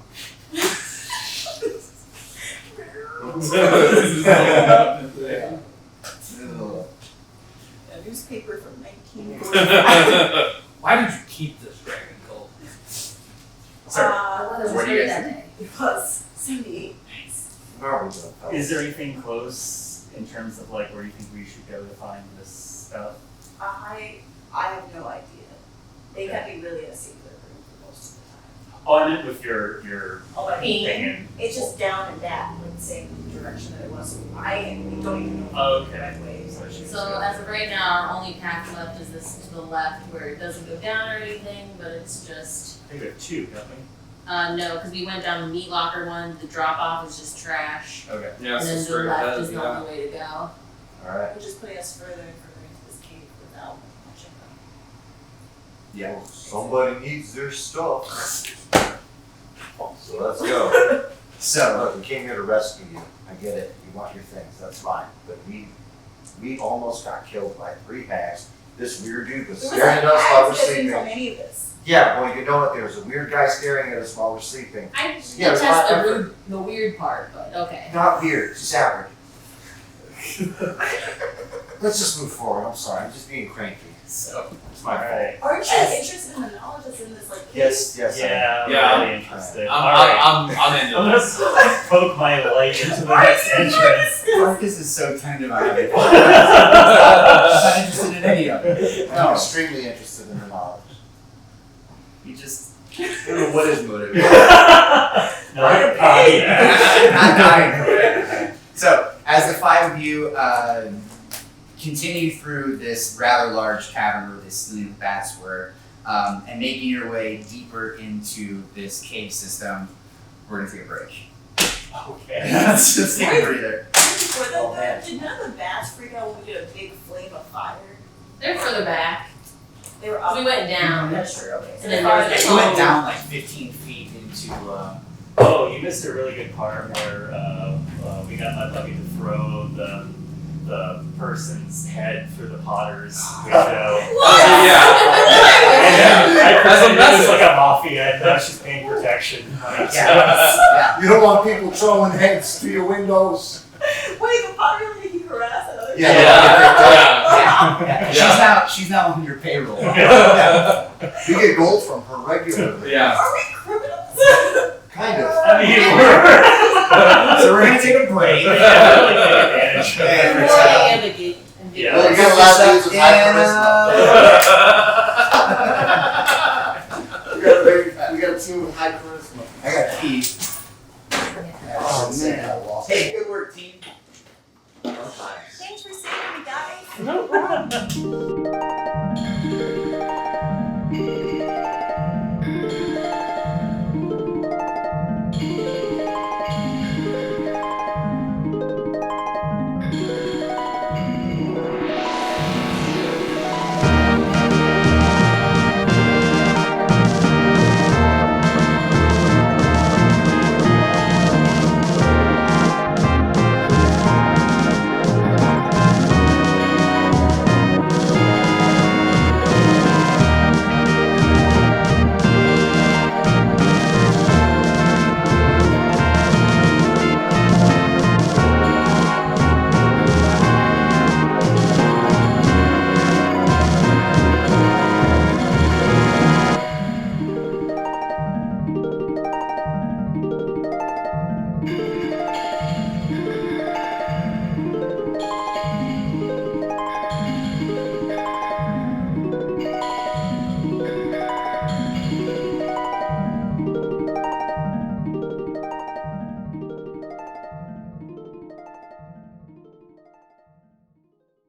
Ugh. A newspaper from 1945. Why did you keep this dragon cult? Sorry. The weather was What do you great guys that day. It was 78. Where we go? Is there anything close in terms of like where you think we should go to find this stuff? I have no idea. They kept me really in a secret room for most of the time. Oh, I meant with your Oh, I mean, thing in. it's just down and back, like the same direction that it was. So I don't even know Oh, the okay. right way. So So as of right now, our only path left is this to the left where it doesn't go down or anything, but it's just I think we have two, don't we? No, because we went down the meat locker one. The drop off is just trash. Okay. Yeah, And so then the straight left ahead. is Yeah. not the way to go. Alright. We're just putting us further and further into this cave without watching them. Yeah. Somebody needs their stuff. So let's go. So, Look, we came here to rescue you. I get it. You want your things. That's fine. But we almost got killed by 3 hags. This weird dude was There was staring a at us while we're hag that didn't sleeping. tell any of this. Yeah, well, you know what? There was a weird guy staring at us while we're sleeping. I didn't Yeah, it's test not the weird part, but okay. Not weird, just average. Let's just move forward. I'm sorry. I'm just being cranky. so It's my fault. Alright. Aren't you Yes. interested in the knowledge that's in this, like, cave? Yes, yes. Yeah, I'm Yeah. really interested. I'm Alright. I'm into I'm this. gonna poke my light into the next entrance. Marcus is so tentative on it. He's not interested in any of it. I'm No, extremely interested in the knowledge. he just, I don't know what his motive is. Not Not dying. So, as the 5 of you continue through this rather large cavern where this ceiling of bats were, and making your way deeper into this cave system, we're gonna take a break. Okay. Let's just take a breather. Before that, Oh, man. though, did none of the bats freak out when we did a big flame of fire? They're further back. They were up. We went down. That's true, okay. So And then they're there was We farther went down like 15 feet into, Oh, you missed a really good part where we got my puppy to throw the person's head through the potter's window. Yeah. And I As a pretended it was message. like a mafia, and now she's paying protection. Like, yeah. You don't want people throwing heads through your windows. Wait, the potter lady harassed others? Yeah. Yeah. She's now on your payroll. You get gold from her regularly. Yeah. Are we criminals? Kind of. I mean, So we're gonna take a break. yeah, really take advantage. And More return. ambiguous. Yeah. Well, you got a lot of dudes with high charisma. We got a team with high charisma. I got pee. Oh man. Hey, good work, team. Thanks for saving me, guys. No problem.